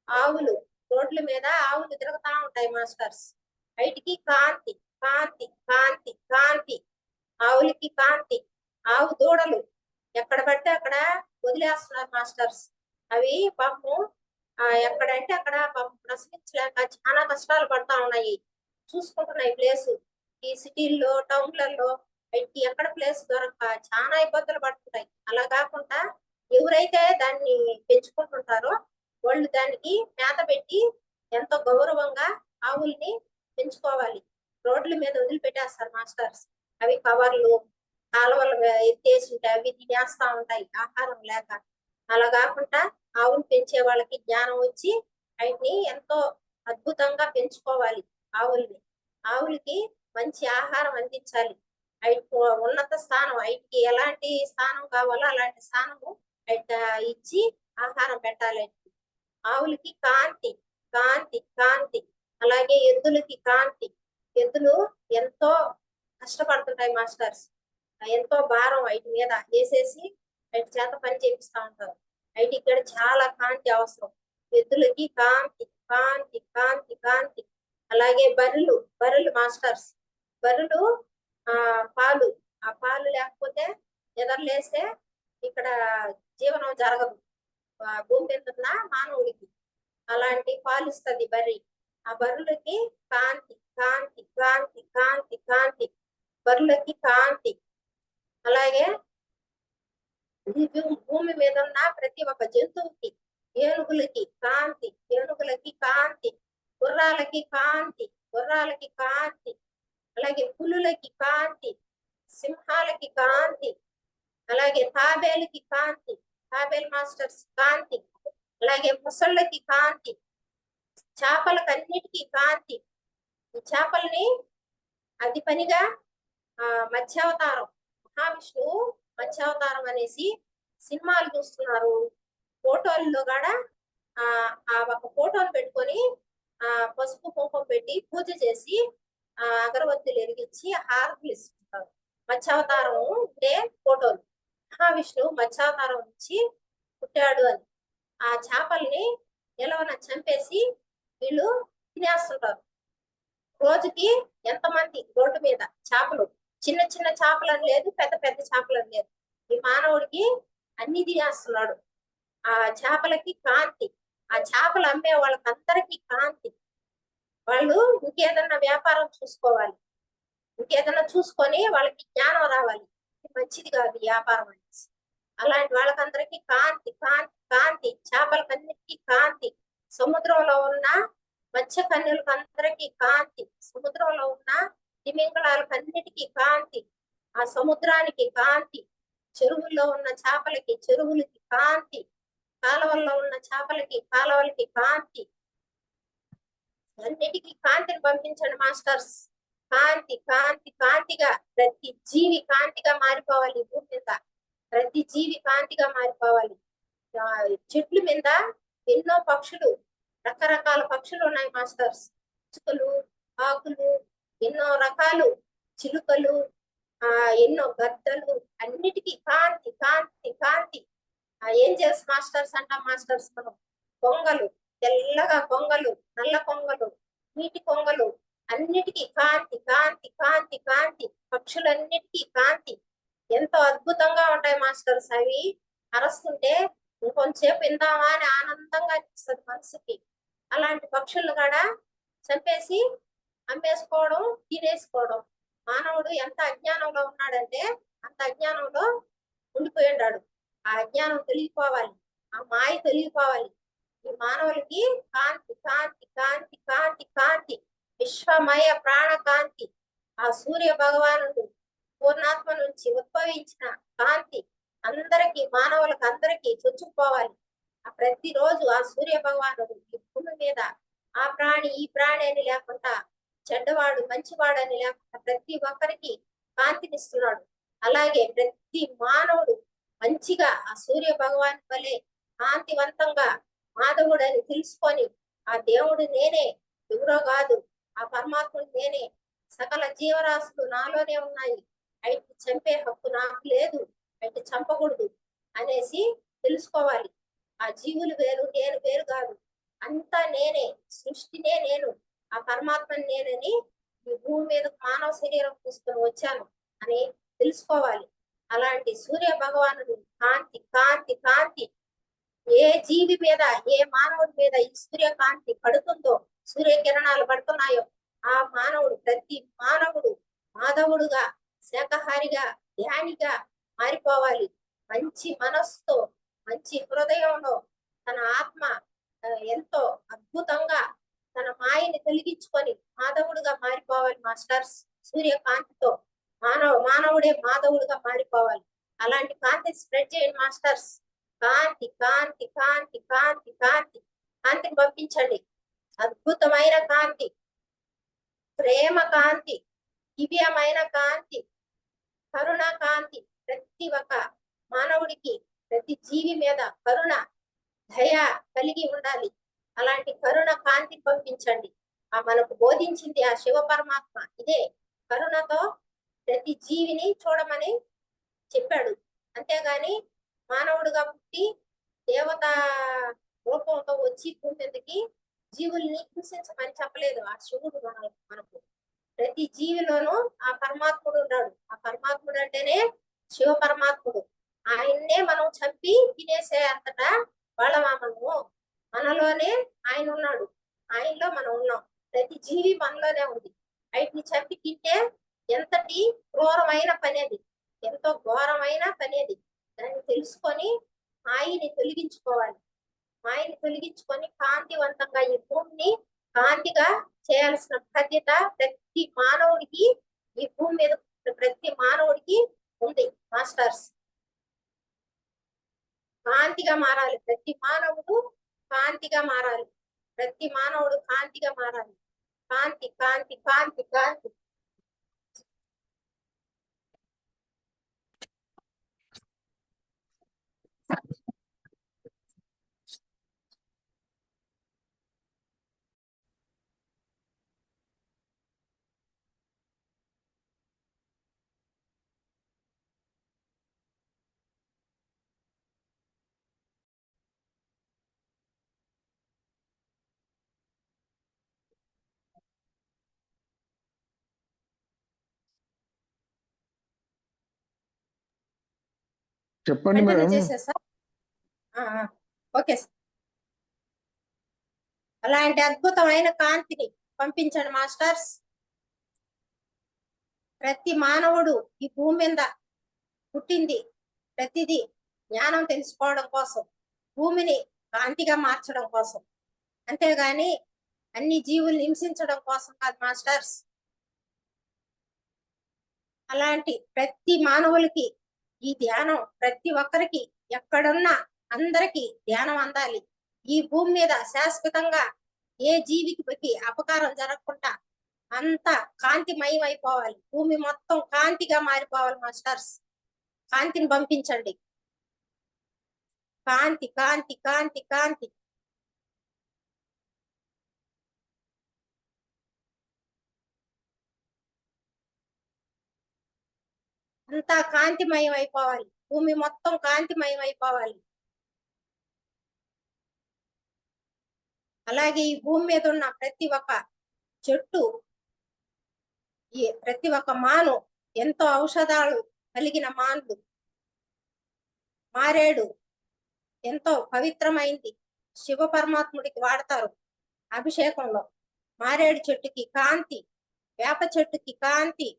Speaker 2: ఆవులు, రోడ్ల మీద ఆవులు తిరుగుతా ఉంటాయి మాస్టర్స్. వీటికి కాంతి కాంతి కాంతి కాంతి. ఆవులకి కాంతి. ఆవు దూడలు ఎక్కడ పడితే అక్కడ వదిలేస్తున్నారు మాస్టర్స్. అవి పాపం ఎక్కడంటే అక్కడ పాపం ప్రసవించలేక చాలా కష్టాలు పడతా ఉన్నాయి. చూసుకుంటున్నాయి ప్లేసు. ఈ సిటీల్లో టౌన్లలో వీటికి ఎక్కడ ప్లేస్ దొరక చాలా ఇబ్బందులు పడుతున్నాయి. అలా కాకుండా ఎవరైతే దాన్ని పెంచుకుంటుంటారో వాళ్ళు దానికి మేత పెట్టి ఎంతో గౌరవంగా ఆవుల్ని పెంచుకోవాలి. రోడ్ల మీద వదిలిపెట్టేస్తారు మాస్టర్స్. అవి కవర్లు కాలువలు ఎత్తేసి ఉంటాయి, అవి తినేస్తా ఉంటాయి ఆహారం లేక. అలా కాకుండా ఆవులు పెంచే వాళ్ళకి జ్ఞానం వచ్చి వీటిని ఎంతో అద్భుతంగా పెంచుకోవాలి. ఆవులకి మంచి ఆహారం అందించాలి. వీటికి ఉన్నత స్థానం, వీటికి ఎలాంటి స్థానం కావాలో అలాంటి స్థానము ఇచ్చి ఆహారం పెట్టాలండి. ఆవులకి కాంతి, కాంతి, కాంతి. అలాగే ఎద్దులకి కాంతి. ఎద్దులు ఎంతో కష్టపడుతుంటాయి మాస్టర్స్. ఎంతో భారం వాటి మీద వేసేసి వాటి చేత పని చేపిస్తా ఉంటారు. వాటికి కూడా చాలా కాంతి అవసరం. ఎద్దులకి కాంతి, కాంతి, కాంతి, కాంతి. అలాగే బర్రెలు మాస్టర్స్. బర్రెలు పాలు. ఆ పాలు లేకపోతే నిద్రలేస్తే ఇక్కడ జీవనం జరగదు. భూమి మీద ఉన్న మానవుడికి అలాంటి పాలు ఇస్తుంది బర్రె. ఆ బర్రెలకి కాంతి, కాంతి, కాంతి, కాంతి, కాంతి. బర్రెలకి కాంతి. అలాగే ఈ భూమి మీద ఉన్న ప్రతి ఒక్క జంతువుకి, ఏనుగులకి కాంతి, ఏనుగులకి కాంతి. గుర్రాలకి కాంతి, గుర్రాలకి కాంతి. అలాగే పులులకి కాంతి, సింహాలకి కాంతి. అలాగే తాబేలుకి కాంతి, తాబేలు మాస్టర్స్ కాంతి. అలాగే ముసళ్ళకి కాంతి. చేపలకు అన్నిటికీ కాంతి. ఈ చేపల్ని అది పనిగా మత్స్యావతారం, మహావిష్ణువు మత్స్యావతారం అనేసి సినిమాలు చూస్తున్నారు. ఫోటోల్లో కూడా ఆ ఒక ఫోటోలు పెట్టుకొని పసుపు కుంకుమ పెట్టి పూజ చేసి అగరవత్తులు వెలిగించి హారతులు ఇస్తుంటారు. మత్స్యావతారం ఉండే ఫోటోలు. మహావిష్ణువు మత్స్యావతారం నుంచి పుట్టాడు అని. ఆ చేపల్ని ఎలవన చంపేసి వీళ్ళు తినేస్తుంటారు. రోజుకి ఎంతమంది రోడ్డు మీద చేపలు, చిన్న చిన్న చేపలని లేదు, పెద్ద పెద్ద చేపలని లేదు. ఈ మానవుడికి అన్ని తినేస్తున్నాడు. ఆ చేపలకి కాంతి. ఆ చేపలు అమ్మే వాళ్ళకందరికీ కాంతి. వాళ్ళు ఇంకేదన్నా వ్యాపారం చూసుకోవాలి, ఇంకేదన్నా చూసుకొని వాళ్ళకి జ్ఞానం రావాలి. మంచిది కాదు వ్యాపారం అనేసి. అలాంటి వాళ్ళకందరికీ కాంతి, కాంతి, కాంతి. చేపలకన్నిటికీ కాంతి. సముద్రంలో ఉన్న మత్స్యకన్యలకు అందరికీ కాంతి. సముద్రంలో ఉన్న తిమింగళాలకన్నిటికీ కాంతి. ఆ సముద్రానికి కాంతి. చెరువుల్లో ఉన్న చేపలకి చెరువులకి కాంతి. కాలువల్లో ఉన్న చేపలకి కాలువలకి కాంతి. అన్నిటికీ కాంతిని పంపించండి మాస్టర్స్. కాంతి, కాంతి, కాంతిగా ప్రతి జీవి కాంతిగా మారిపోవాలి. భూమి మీద ప్రతి జీవి కాంతిగా మారిపోవాలి. చెట్ల మీద ఎన్నో పక్షులు, రకరకాల పక్షులు ఉన్నాయి మాస్టర్స్. చిలుకలు, ఆకులు, ఎన్నో రకాలు చిలుకలు, ఎన్నో గద్దలు, అన్నిటికీ కాంతి, కాంతి, కాంతి. ఏంజల్స్ మాస్టర్స్ అంటాం మాస్టర్స్ మనం. కొంగలు, తెల్లగా కొంగలు, నల్ల కొంగలు, నీటి కొంగలు, అన్నిటికీ కాంతి, కాంతి, కాంతి, కాంతి. పక్షులన్నిటికీ కాంతి. ఎంతో అద్భుతంగా ఉంటాయి మాస్టర్స్. అవి అరస్తుంటే ఇంకొంచెంసేపు విందామా అని ఆనందంగా అనిపిస్తుంది మనసుకి. అలాంటి పక్షులను కూడా చంపేసి అమ్మేసుకోవడం, తినేసుకోవడం. మానవుడు ఎంత అజ్ఞానంలో ఉన్నాడంటే అంత అజ్ఞానంలో ఉండిపోయి ఉన్నాడు. ఆ అజ్ఞానం తొలగిపోవాలి, ఆ మాయ తొలగిపోవాలి. ఈ మానవులకి కాంతి, కాంతి, కాంతి, కాంతి, కాంతి. విశ్వమయ ప్రాణ కాంతి. ఆ సూర్య భగవానుడు పూర్ణాత్మ నుంచి ఉద్భవించిన కాంతి అందరికి, మానవులకు అందరికీ చొచ్చుకుపోవాలి. ఆ ప్రతిరోజు ఆ సూర్య భగవానుడు ఈ భూమి మీద ఆ ప్రాణి ఈ ప్రాణి అని లేకుండా, చెడ్డవాడు మంచివాడు అని లేకుండా ప్రతి ఒక్కరికి కాంతినిస్తున్నాడు. అలాగే ప్రతి మానవుడు మంచిగా ఆ సూర్య భగవాన్ వలె కాంతివంతంగా మాధవుడు అని తెలుసుకొని, ఆ దేవుడు నేనే, ఎవరో కాదు, ఆ పరమాత్ముడు నేనే, సకల జీవరాశులు నాలోనే ఉన్నాయి, అయితే చంపే హక్కు నాకు లేదు, అయితే చంపకూడదు అనేసి తెలుసుకోవాలి. ఆ జీవులు వేరు, నేను వేరు కాదు, అంతా నేనే, సృష్టినే నేను, ఆ పరమాత్మని నేనని ఈ భూమి మీద మానవ శరీరం తీసుకొని వచ్చాను అని తెలుసుకోవాలి. అలాంటి సూర్య భగవానుడు కాంతి, కాంతి, కాంతి. ఏ జీవి మీద, ఏ మానవుడి మీద ఈ సూర్యకాంతి పడుతుందో, సూర్యకిరణాలు పడుతున్నాయో, ఆ మానవుడు, ప్రతి మానవుడు మాధవుడుగా, శాఖహారిగా, ధ్యానిగా మారిపోవాలి. మంచి మనస్సుతో, మంచి హృదయంలో తన ఆత్మ ఎంతో అద్భుతంగా తన మాయని తొలగించుకొని మాధవుడుగా మారిపోవాలి మాస్టర్స్. సూర్యకాంతితో మానవుడే మాధవుడుగా మారిపోవాలి. అలాంటి కాంతి స్ప్రెడ్ చేయండి మాస్టర్స్. కాంతి, కాంతి, కాంతి, కాంతి, కాంతి. కాంతిని పంపించండి. అద్భుతమైన కాంతి, ప్రేమ కాంతి, దివ్యమైన కాంతి, కరుణ కాంతి. ప్రతి ఒక్క మానవుడికి, ప్రతి జీవి మీద కరుణ, దయ కలిగి ఉండాలి. అలాంటి కరుణ కాంతి పంపించండి. ఆ మనకు బోధించింది ఆ శివ పరమాత్మ ఇదే. కరుణతో ప్రతి జీవిని చూడమని చెప్పాడు. అంతేగాని మానవుడిగా పుట్టి దేవత రూపంతో వచ్చి భూమి మీదకి జీవుల్ని హింసించమని చెప్పలేదు ఆ శివుడు. మనకు ప్రతి జీవిలోనూ ఆ పరమాత్ముడు ఉన్నాడు. ఆ పరమాత్ముడు అంటేనే శివ పరమాత్ముడు. ఆయన్నే మనం చంపి తినేసే అంతటా వాళ్ళమా మనము. మనలోనే ఆయన ఉన్నాడు. ఆయనలో మనం ఉన్నాం. ప్రతి జీవి మనలోనే ఉంది. వాటిని చంపి తింటే ఎంతటి క్రూరమైన పని అది, ఎంతో ఘోరమైన పని అది. దాన్ని తెలుసుకొని మాయని తొలగించుకోవాలి. మాయని తొలగించుకొని కాంతివంతంగా ఈ భూమిని కాంతిగా చేయాల్సిన బాధ్యత ప్రతి మానవుడికి, ఈ భూమి మీద ప్రతి మానవుడికి ఉంది మాస్టర్స్. కాంతిగా మారాలి. ప్రతి మానవుడు కాంతిగా మారాలి. ప్రతి మానవుడు కాంతిగా మారాలి. కాంతి కాంతి కాంతి కాంతి.
Speaker 3: చెప్పండి
Speaker 2: కంటిన్యూ
Speaker 3: మేడం.
Speaker 2: చేసేసా. Okay sir. అలాంటి అద్భుతమైన కాంతిని పంపించండి మాస్టర్స్. ప్రతి మానవుడు ఈ భూమి మీద పుట్టింది ప్రతిదీ జ్ఞానం తెలుసుకోవడం కోసం, భూమిని కాంతిగా మార్చడం కోసం, అంతేగాని అన్ని జీవుల్ని హింసించడం కోసం కాదు మాస్టర్స్. అలాంటి ప్రతి మానవులకి ఈ ధ్యానం ప్రతి ఒక్కరికి ఎక్కడున్నా అందరికి ధ్యానం అందాలి. ఈ భూమి మీద శాశ్వతంగా ఏ జీవికి అపకారం జరగకుండా అంతా కాంతిమయం అయిపోవాలి. భూమి మొత్తం కాంతిగా మారిపోవాలి మాస్టర్స్. కాంతిని పంపించండి. కాంతి కాంతి కాంతి కాంతి. అంతా కాంతిమయం అయిపోవాలి. భూమి మొత్తం కాంతిమయం అయిపోవాలి. అలాగే ఈ భూమి మీద ఉన్న ప్రతి ఒక్క చెట్టు, ఈ ప్రతి ఒక్క మాను ఎంతో ఔషధాలు కలిగిన మాన్లు. మారేడు ఎంతో పవిత్రమైంది. శివ పరమాత్ముడికి వాడతారు అభిషేకంలో. మారేడు చెట్టుకి కాంతి, వేప చెట్టుకి కాంతి,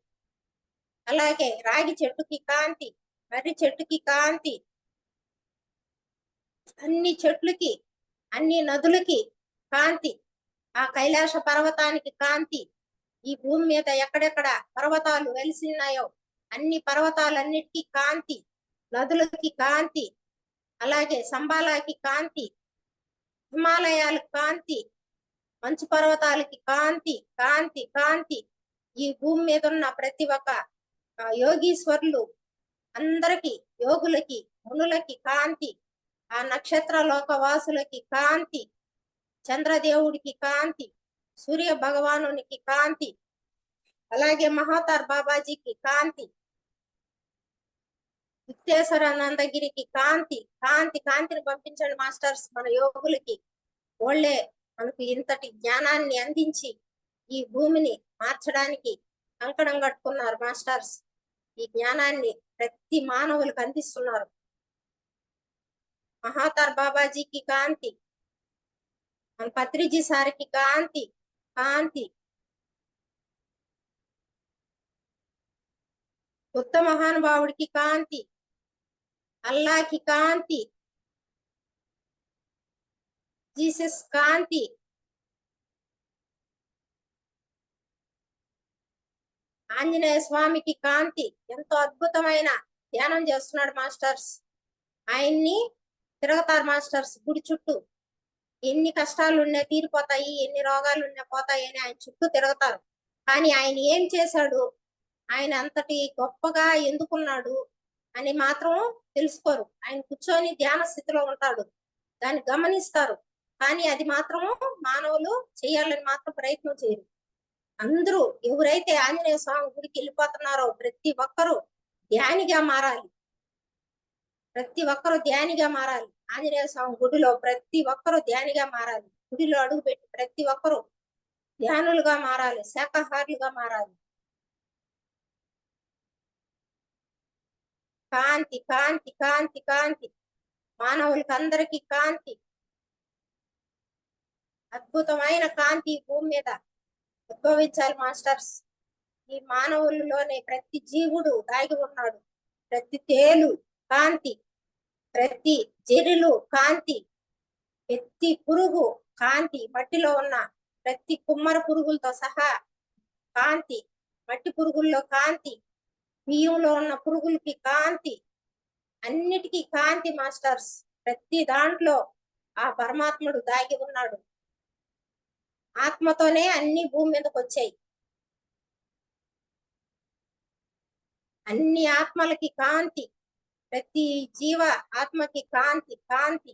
Speaker 2: అలాగే రాగి చెట్టుకి కాంతి, మర్రి చెట్టుకి కాంతి, అన్ని చెట్లకి అన్ని నదులకి కాంతి, ఆ కైలాస పర్వతానికి కాంతి. ఈ భూమి మీద ఎక్కడెక్కడ పర్వతాలు వెలిసిన్నాయో అన్ని పర్వతాలన్నిటికీ కాంతి, నదులకి కాంతి, అలాగే సంబాలాకి కాంతి, హిమాలయాలకు కాంతి, మంచు పర్వతాలకి కాంతి కాంతి కాంతి. ఈ భూమి మీద ఉన్న ప్రతి ఒక్క యోగీశ్వరులు అందరికి, యోగులకి, మునులకి కాంతి, ఆ నక్షత్ర లోకవాసులకి కాంతి, చంద్రదేవుడికి కాంతి, సూర్య భగవానునికి కాంతి, అలాగే మహాతార్ బాబాజీకి కాంతి, యుక్తేశ్వరానందగిరికి కాంతి. కాంతి కాంతిని పంపించండి మాస్టర్స్ మన యోగులకి. వాళ్ళే మనకు ఇంతటి జ్ఞానాన్ని అందించి ఈ భూమిని మార్చడానికి కంకణం కట్టుకున్నారు మాస్టర్స్. ఈ జ్ఞానాన్ని ప్రతి మానవులకు అందిస్తున్నారు. మహాతార్ బాబాజీకి కాంతి, మన పత్రిజీ సార్కి కాంతి కాంతి, కొత్త మహానుభావుడికి కాంతి, అల్లాకి కాంతి, జీసస్ కాంతి, ఆంజనేయ స్వామికి కాంతి. ఎంతో అద్భుతమైన ధ్యానం చేస్తున్నాడు మాస్టర్స్. ఆయన్ని తిరగతారు మాస్టర్స్ గుడి చుట్టూ. ఎన్ని కష్టాలు ఉన్నా తీరిపోతాయి, ఎన్ని రోగాలు ఉన్నా పోతాయి అని ఆయన చుట్టూ తిరగతారు. కానీ ఆయన ఏం చేశాడు, ఆయన అంతటి గొప్పగా ఎందుకున్నాడు అని మాత్రం తెలుసుకోరు. ఆయన కూర్చొని ధ్యాన స్థితిలో ఉంటాడు. దాన్ని గమనిస్తారు. కానీ అది మాత్రము మానవులు చేయాలని మాత్రం ప్రయత్నం చేయరు. అందరూ ఎవరైతే ఆంజనేయ స్వామి గుడికి వెళ్ళిపోతున్నారో ప్రతి ఒక్కరూ ధ్యానిగా మారాలి. ప్రతి ఒక్కరూ ధ్యానిగా మారాలి. ఆంజనేయ స్వామి గుడిలో ప్రతి ఒక్కరూ ధ్యానిగా మారాలి. గుడిలో అడుగుపెట్టి ప్రతి ఒక్కరూ ధ్యానులుగా మారాలి, శాకాహారులుగా మారాలి. కాంతి కాంతి కాంతి కాంతి, మానవులకి అందరికీ కాంతి, అద్భుతమైన కాంతి ఈ భూమి మీద ఉద్భవించాలి మాస్టర్స్. ఈ మానవులలోనే ప్రతి జీవుడు దాగి ఉన్నాడు. ప్రతి తేలు కాంతి, ప్రతి జెర్రిలు కాంతి, ప్రతి పురుగు కాంతి, మట్టిలో ఉన్న ప్రతి కుమ్మర పురుగులతో సహా కాంతి, మట్టి పురుగుల్లో కాంతి, బియ్యంలో ఉన్న పురుగులకి కాంతి, అన్నిటికీ కాంతి మాస్టర్స్. ప్రతి దాంట్లో ఆ పరమాత్ముడు దాగి ఉన్నాడు. ఆత్మతోనే అన్ని భూమి మీదకి వచ్చాయి. అన్ని ఆత్మలకి కాంతి, ప్రతి జీవ ఆత్మకి కాంతి కాంతి,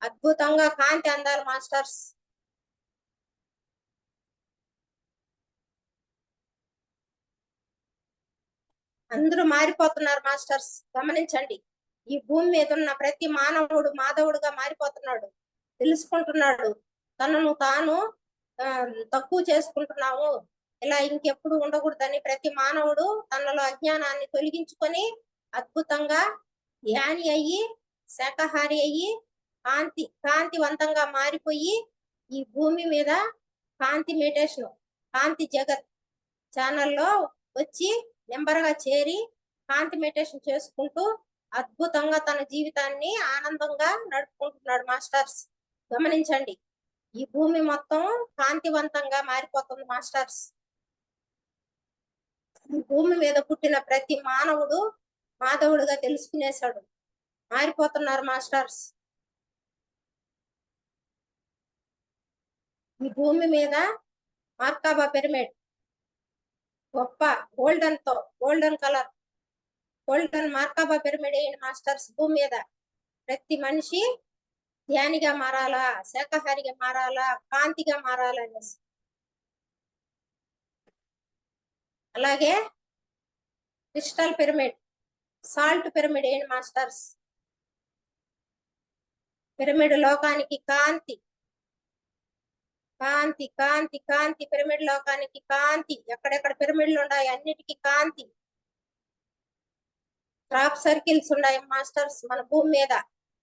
Speaker 2: అద్భుతంగా కాంతి అందాలి మాస్టర్స్. అందరూ మారిపోతున్నారు మాస్టర్స్, గమనించండి. ఈ భూమి మీద ఉన్న ప్రతి మానవుడు మాధవుడుగా మారిపోతున్నాడు. తెలుసుకుంటున్నాడు తనను తాను తక్కువ చేసుకుంటున్నాము, ఇలా ఇంకెప్పుడు ఉండకూడదని ప్రతి మానవుడు తనలో అజ్ఞానాన్ని తొలగించుకొని అద్భుతంగా ధ్యాని అయ్యి, శాకాహారి అయ్యి, కాంతివంతంగా మారిపోయి ఈ భూమి మీద కాంతి మెడిటేషన్, కాంతి జగత్ ఛానల్లో వచ్చి నెంబర్గా చేరి కాంతి మెడిటేషన్ చేసుకుంటూ అద్భుతంగా తన జీవితాన్ని ఆనందంగా నడుపుకుంటున్నాడు మాస్టర్స్. గమనించండి, ఈ భూమి మొత్తం కాంతివంతంగా మారిపోతుంది మాస్టర్స్. ఈ భూమి మీద పుట్టిన ప్రతి మానవుడు మాధవుడుగా తెలుసుకునేశాడు. మారిపోతున్నారు మాస్టర్స్. ఈ భూమి మీద మార్కాబా పిరమిడ్ గొప్ప గోల్డెన్ కలర్ గోల్డెన్ మార్కాబా పిరమిడ్ అయిన మాస్టర్స్. భూమి మీద ప్రతి మనిషి ధ్యానిగా మారాలా, శాకాహారిగా మారాలా, కాంతిగా మారాలా అనేసి. అలాగే క్రిస్టల్ పిరమిడ్, సాల్ట్ పిరమిడ్ అయిన మాస్టర్స్. పిరమిడ్ లోకానికి కాంతి కాంతి కాంతి కాంతి, పిరమిడ్ లోకానికి కాంతి. ఎక్కడెక్కడ పిరమిడ్లు ఉన్నాయి అన్నిటికీ కాంతి. క్రాప్ సర్కిల్స్ ఉన్నాయి మాస్టర్స్ మన భూమి మీద.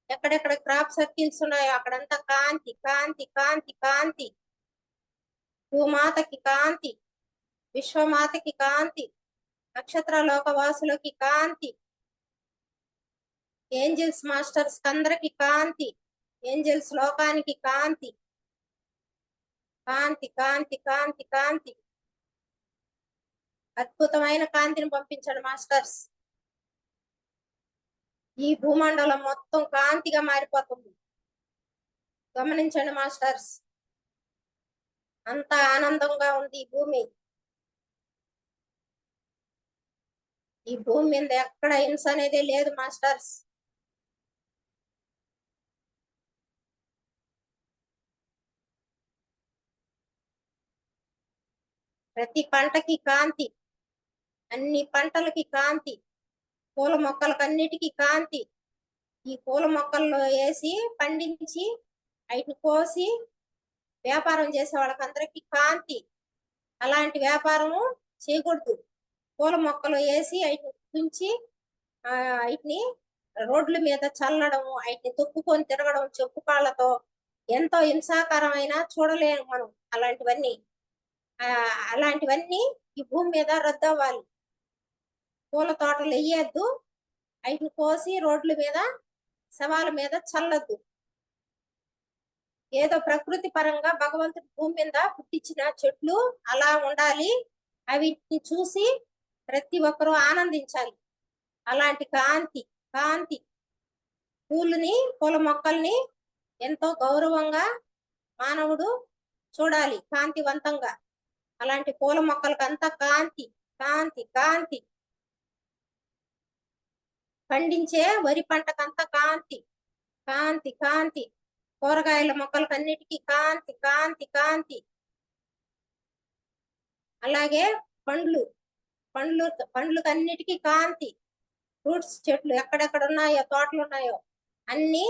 Speaker 2: ఎక్కడెక్కడ క్రాప్ సర్కిల్స్ ఉన్నాయో అక్కడంతా కాంతి కాంతి కాంతి కాంతి. భూమాతకి కాంతి, విశ్వమాతకి కాంతి, నక్షత్ర లోకవాసులకి కాంతి, ఏంజల్స్ మాస్టర్స్ అందరికి కాంతి, ఏంజల్స్ లోకానికి కాంతి కాంతి కాంతి కాంతి కాంతి. అద్భుతమైన కాంతిని పంపించండి మాస్టర్స్. ఈ భూమండలం మొత్తం కాంతిగా మారిపోతుంది. గమనించండి మాస్టర్స్, అంత ఆనందంగా ఉంది ఈ భూమి. ఈ భూమి మీద ఎక్కడ హింస అనేది లేదు మాస్టర్స్. ప్రతి పంటకి కాంతి, అన్ని పంటలకి కాంతి, పూల మొక్కలకన్నిటికీ కాంతి. ఈ పూల మొక్కల్లో వేసి పండించి వాటిని కోసి వ్యాపారం చేసే వాళ్ళకందరికీ కాంతి. అలాంటి వ్యాపారము చేయకూడదు. పూల మొక్కలు వేసి వాటిని తుంచి వాటిని రోడ్ల మీద చల్లడం, వాటిని తొక్కుకొని తిరగడం చెప్పు కాళ్ళతో ఎంతో హింసాకరమైన చూడలేము మనం. అలాంటివన్నీ ఈ భూమి మీద రద్దు అవ్వాలి. పూల తోటలు వేయద్దు, వాటిని కోసి రోడ్ల మీద శవాల మీద చల్లద్దు. ఏదో ప్రకృతి పరంగా భగవంతుడి భూమి మీద పుట్టించిన చెట్లు అలా ఉండాలి. అవిటిని చూసి ప్రతి ఒక్కరూ ఆనందించాలి. అలాంటి కాంతి కాంతి పూల మొక్కల్ని ఎంతో గౌరవంగా మానవుడు చూడాలి, కాంతివంతంగా. అలాంటి పూల మొక్కలకంతా కాంతి కాంతి కాంతి. పండించే వరి పంటకంతా కాంతి కాంతి కాంతి. కూరగాయల మొక్కలకన్నిటికీ కాంతి కాంతి కాంతి. అలాగే పండ్లకన్నిటికీ కాంతి. ఫ్రూట్స్ చెట్లు ఎక్కడెక్కడ ఉన్నాయో, తోటలు ఉన్నాయో అన్ని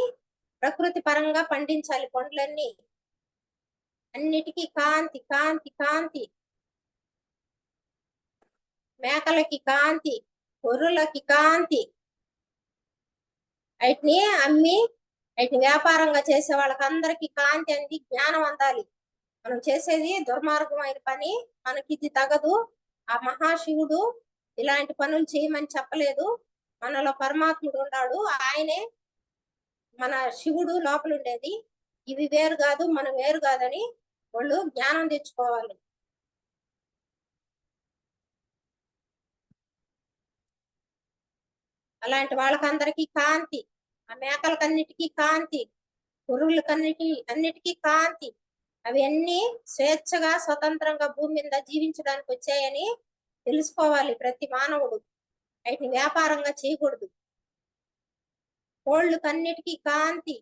Speaker 2: ప్రకృతి పరంగా పండించాలి. పండ్లన్నీ అన్నిటికీ కాంతి కాంతి కాంతి. మేకలకి కాంతి, గొర్రెలకి కాంతి. వాటిని అమ్మి వాటిని వ్యాపారంగా చేసే వాళ్ళకందరికీ కాంతి అంది, జ్ఞానం అందాలి. మనం చేసేది దుర్మార్గమైన పని, మనకి ఇది తగదు. ఆ మహాశివుడు ఇలాంటి పనులు చేయమని చెప్పలేదు. మనలో పరమాత్ముడు ఉన్నాడు, ఆయనే మన శివుడు లోపల ఉండేది. ఇవి వేరు కాదు, మనం వేరు కాదని వాళ్ళు జ్ఞానం తెచ్చుకోవాలి. అలాంటి వాళ్ళకందరికీ కాంతి. ఆ మేకలకన్నిటికీ కాంతి, అన్నిటికీ కాంతి. అవి అన్ని స్వేచ్ఛగా స్వతంత్రంగా భూమి మీద జీవించడానికి వచ్చాయని తెలుసుకోవాలి ప్రతి మానవుడు. వాటిని వ్యాపారంగా చేయకూడదు. కోళ్ళకన్నిటికీ కాంతి,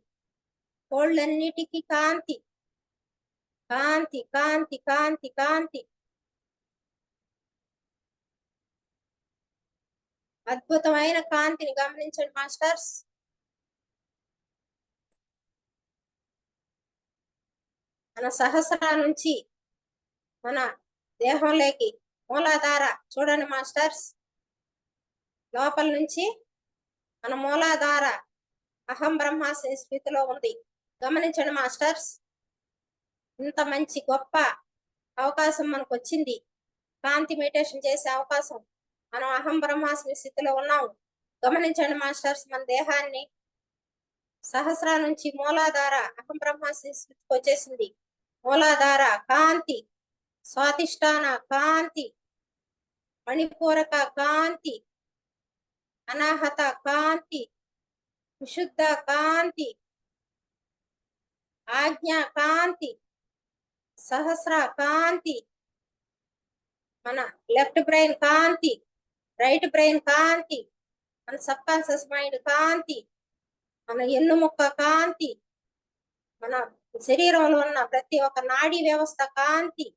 Speaker 2: కోళ్ళన్నిటికీ కాంతి కాంతి కాంతి కాంతి కాంతి. అద్భుతమైన కాంతిని గమనించండి మాస్టర్స్. మన సహస్రా నుంచి మన దేహంలోకి మూలాధార చూడండి మాస్టర్స్. లోపల నుంచి మన మూలాధార అహం బ్రహ్మాస్మి స్థితిలో ఉంది. గమనించండి మాస్టర్స్. ఇంత మంచి గొప్ప అవకాశం మనకు వచ్చింది, కాంతి మెడిటేషన్ చేసే అవకాశం. మనం అహం బ్రహ్మాస్మి స్థితిలో ఉన్నాం. గమనించండి మాస్టర్స్. మన దేహాన్ని సహస్రా నుంచి మూలాధార అహం బ్రహ్మాస్మి స్థితికి వచ్చేసింది. మూలాధార కాంతి, స్వాధిష్టాన కాంతి, మణిపూరక కాంతి, అనాహత కాంతి, విశుద్ధ కాంతి, ఆజ్ఞ కాంతి, సహస్ర కాంతి, మన లెఫ్ట్ బ్రెయిన్ కాంతి, రైట్ బ్రెయిన్ కాంతి, మన సబ్ కాన్షియస్ మైండ్ కాంతి, మన ఎన్నుముక్క కాంతి, మన శరీరంలో ఉన్న ప్రతి ఒక్క నాడీ వ్యవస్థ కాంతి,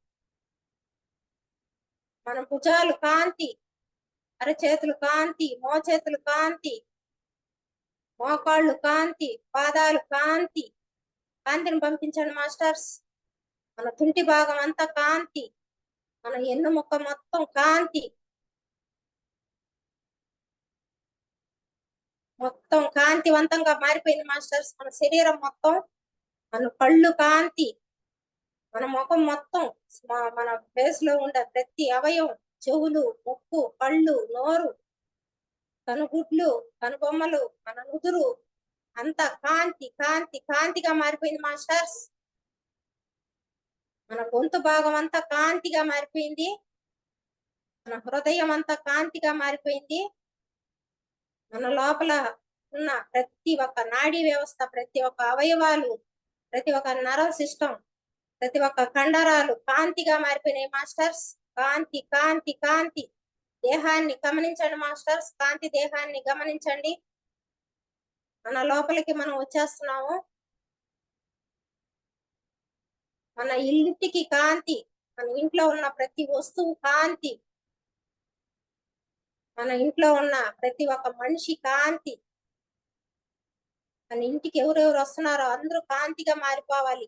Speaker 2: మన భుజాలు కాంతి, అరచేతులు కాంతి, మోచేతులు కాంతి, మోకాళ్ళు కాంతి, పాదాలు కాంతి. కాంతిని పంపించండి మాస్టర్స్. మన తుంటి భాగం అంతా కాంతి, మన ఎన్నుముక్క మొత్తం కాంతి, మొత్తం కాంతివంతంగా మారిపోయింది మాస్టర్స్. మన శరీరం మొత్తం, మన కళ్ళు కాంతి, మన ముఖం మొత్తం, మన ఫేస్ లో ఉండే ప్రతి అవయవం, చెవులు, ముక్కు, కళ్ళు, నోరు, కనుగుడ్లు, కనుబొమ్మలు, మన నుదురు అంతా కాంతి కాంతి కాంతిగా మారిపోయింది మాస్టర్స్. మన గొంతు భాగం అంతా కాంతిగా మారిపోయింది. మన హృదయం అంతా కాంతిగా మారిపోయింది. మన లోపల ఉన్న ప్రతి ఒక్క నాడీ వ్యవస్థ, ప్రతి ఒక్క అవయవాలు, ప్రతి ఒక్క నర్వ్ సిస్టమ్, ప్రతి ఒక్క కండరాలు కాంతిగా మారిపోయినాయి మాస్టర్స్. కాంతి కాంతి కాంతి. దేహాన్ని గమనించండి మాస్టర్స్. కాంతి దేహాన్ని గమనించండి. మన లోపలికి మనం వచ్చేస్తున్నాము. మన ఇంటికి కాంతి, మన ఇంట్లో ఉన్న ప్రతి వస్తువు కాంతి, మన ఇంట్లో ఉన్న ప్రతి ఒక్క మనిషి కాంతి. మన ఇంటికి ఎవరెవరు వస్తున్నారో అందరూ కాంతిగా మారిపోవాలి.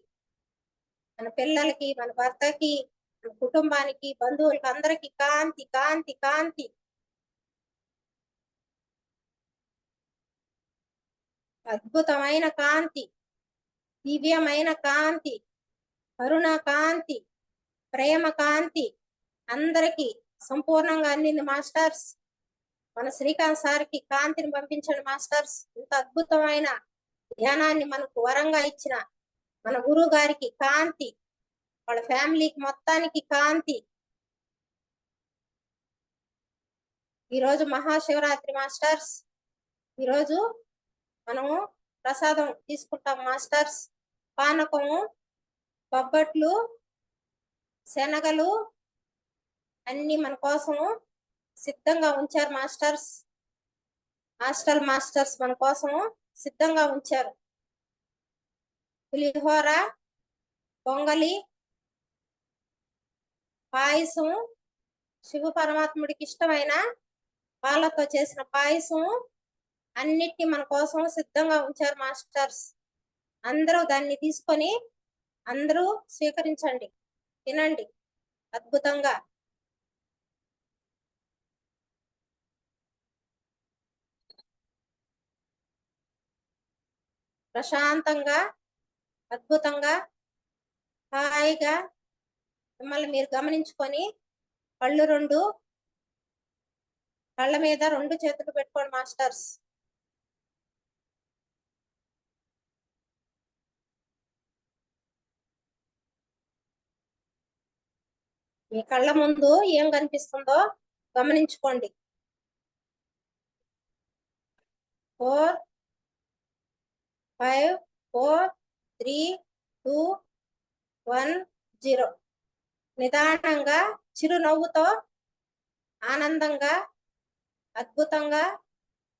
Speaker 2: మన పిల్లలకి, మన భర్తకి, మన కుటుంబానికి, బంధువులకి అందరికి కాంతి కాంతి కాంతి. అద్భుతమైన కాంతి, దివ్యమైన కాంతి, కరుణ కాంతి, ప్రేమ కాంతి అందరికి సంపూర్ణంగా అందింది మాస్టర్స్. మన శ్రీకాంత్ సార్కి కాంతిని పంపించండి మాస్టర్స్. ఇంత అద్భుతమైన ధ్యానాన్ని మనకు వరంగా ఇచ్చిన మన గురువు గారికి కాంతి, వాళ్ళ ఫ్యామిలీకి మొత్తానికి కాంతి. ఈరోజు మహాశివరాత్రి మాస్టర్స్. ఈరోజు మనము ప్రసాదం తీసుకుంటాం మాస్టర్స్. పానకము, బొబ్బట్లు, శనగలు అన్ని మన కోసము సిద్ధంగా ఉంచారు మాస్టర్స్. హాస్టల్ మాస్టర్స్ మన కోసము సిద్ధంగా ఉంచారు. పులిహోర, పొంగలి, పాయసం, శివ పరమాత్ముడికి ఇష్టమైన పాలతో చేసిన పాయసం అన్నిటిని మన కోసం సిద్ధంగా ఉంచారు మాస్టర్స్. అందరూ దాన్ని తీసుకొని అందరూ స్వీకరించండి, తినండి అద్భుతంగా. ప్రశాంతంగా, అద్భుతంగా, హాయిగా మిమ్మల్ని మీరు గమనించుకొని కళ్ళ మీద 2 చేతులు పెట్టుకోండి మాస్టర్స్. మీ కళ్ళ ముందు ఏం కనిపిస్తుందో గమనించుకోండి. 4 5 4 3 2 1 0. నిదానంగా, చిరునవ్వుతో, ఆనందంగా, అద్భుతంగా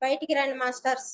Speaker 2: బయటికి రండి మాస్టర్స్.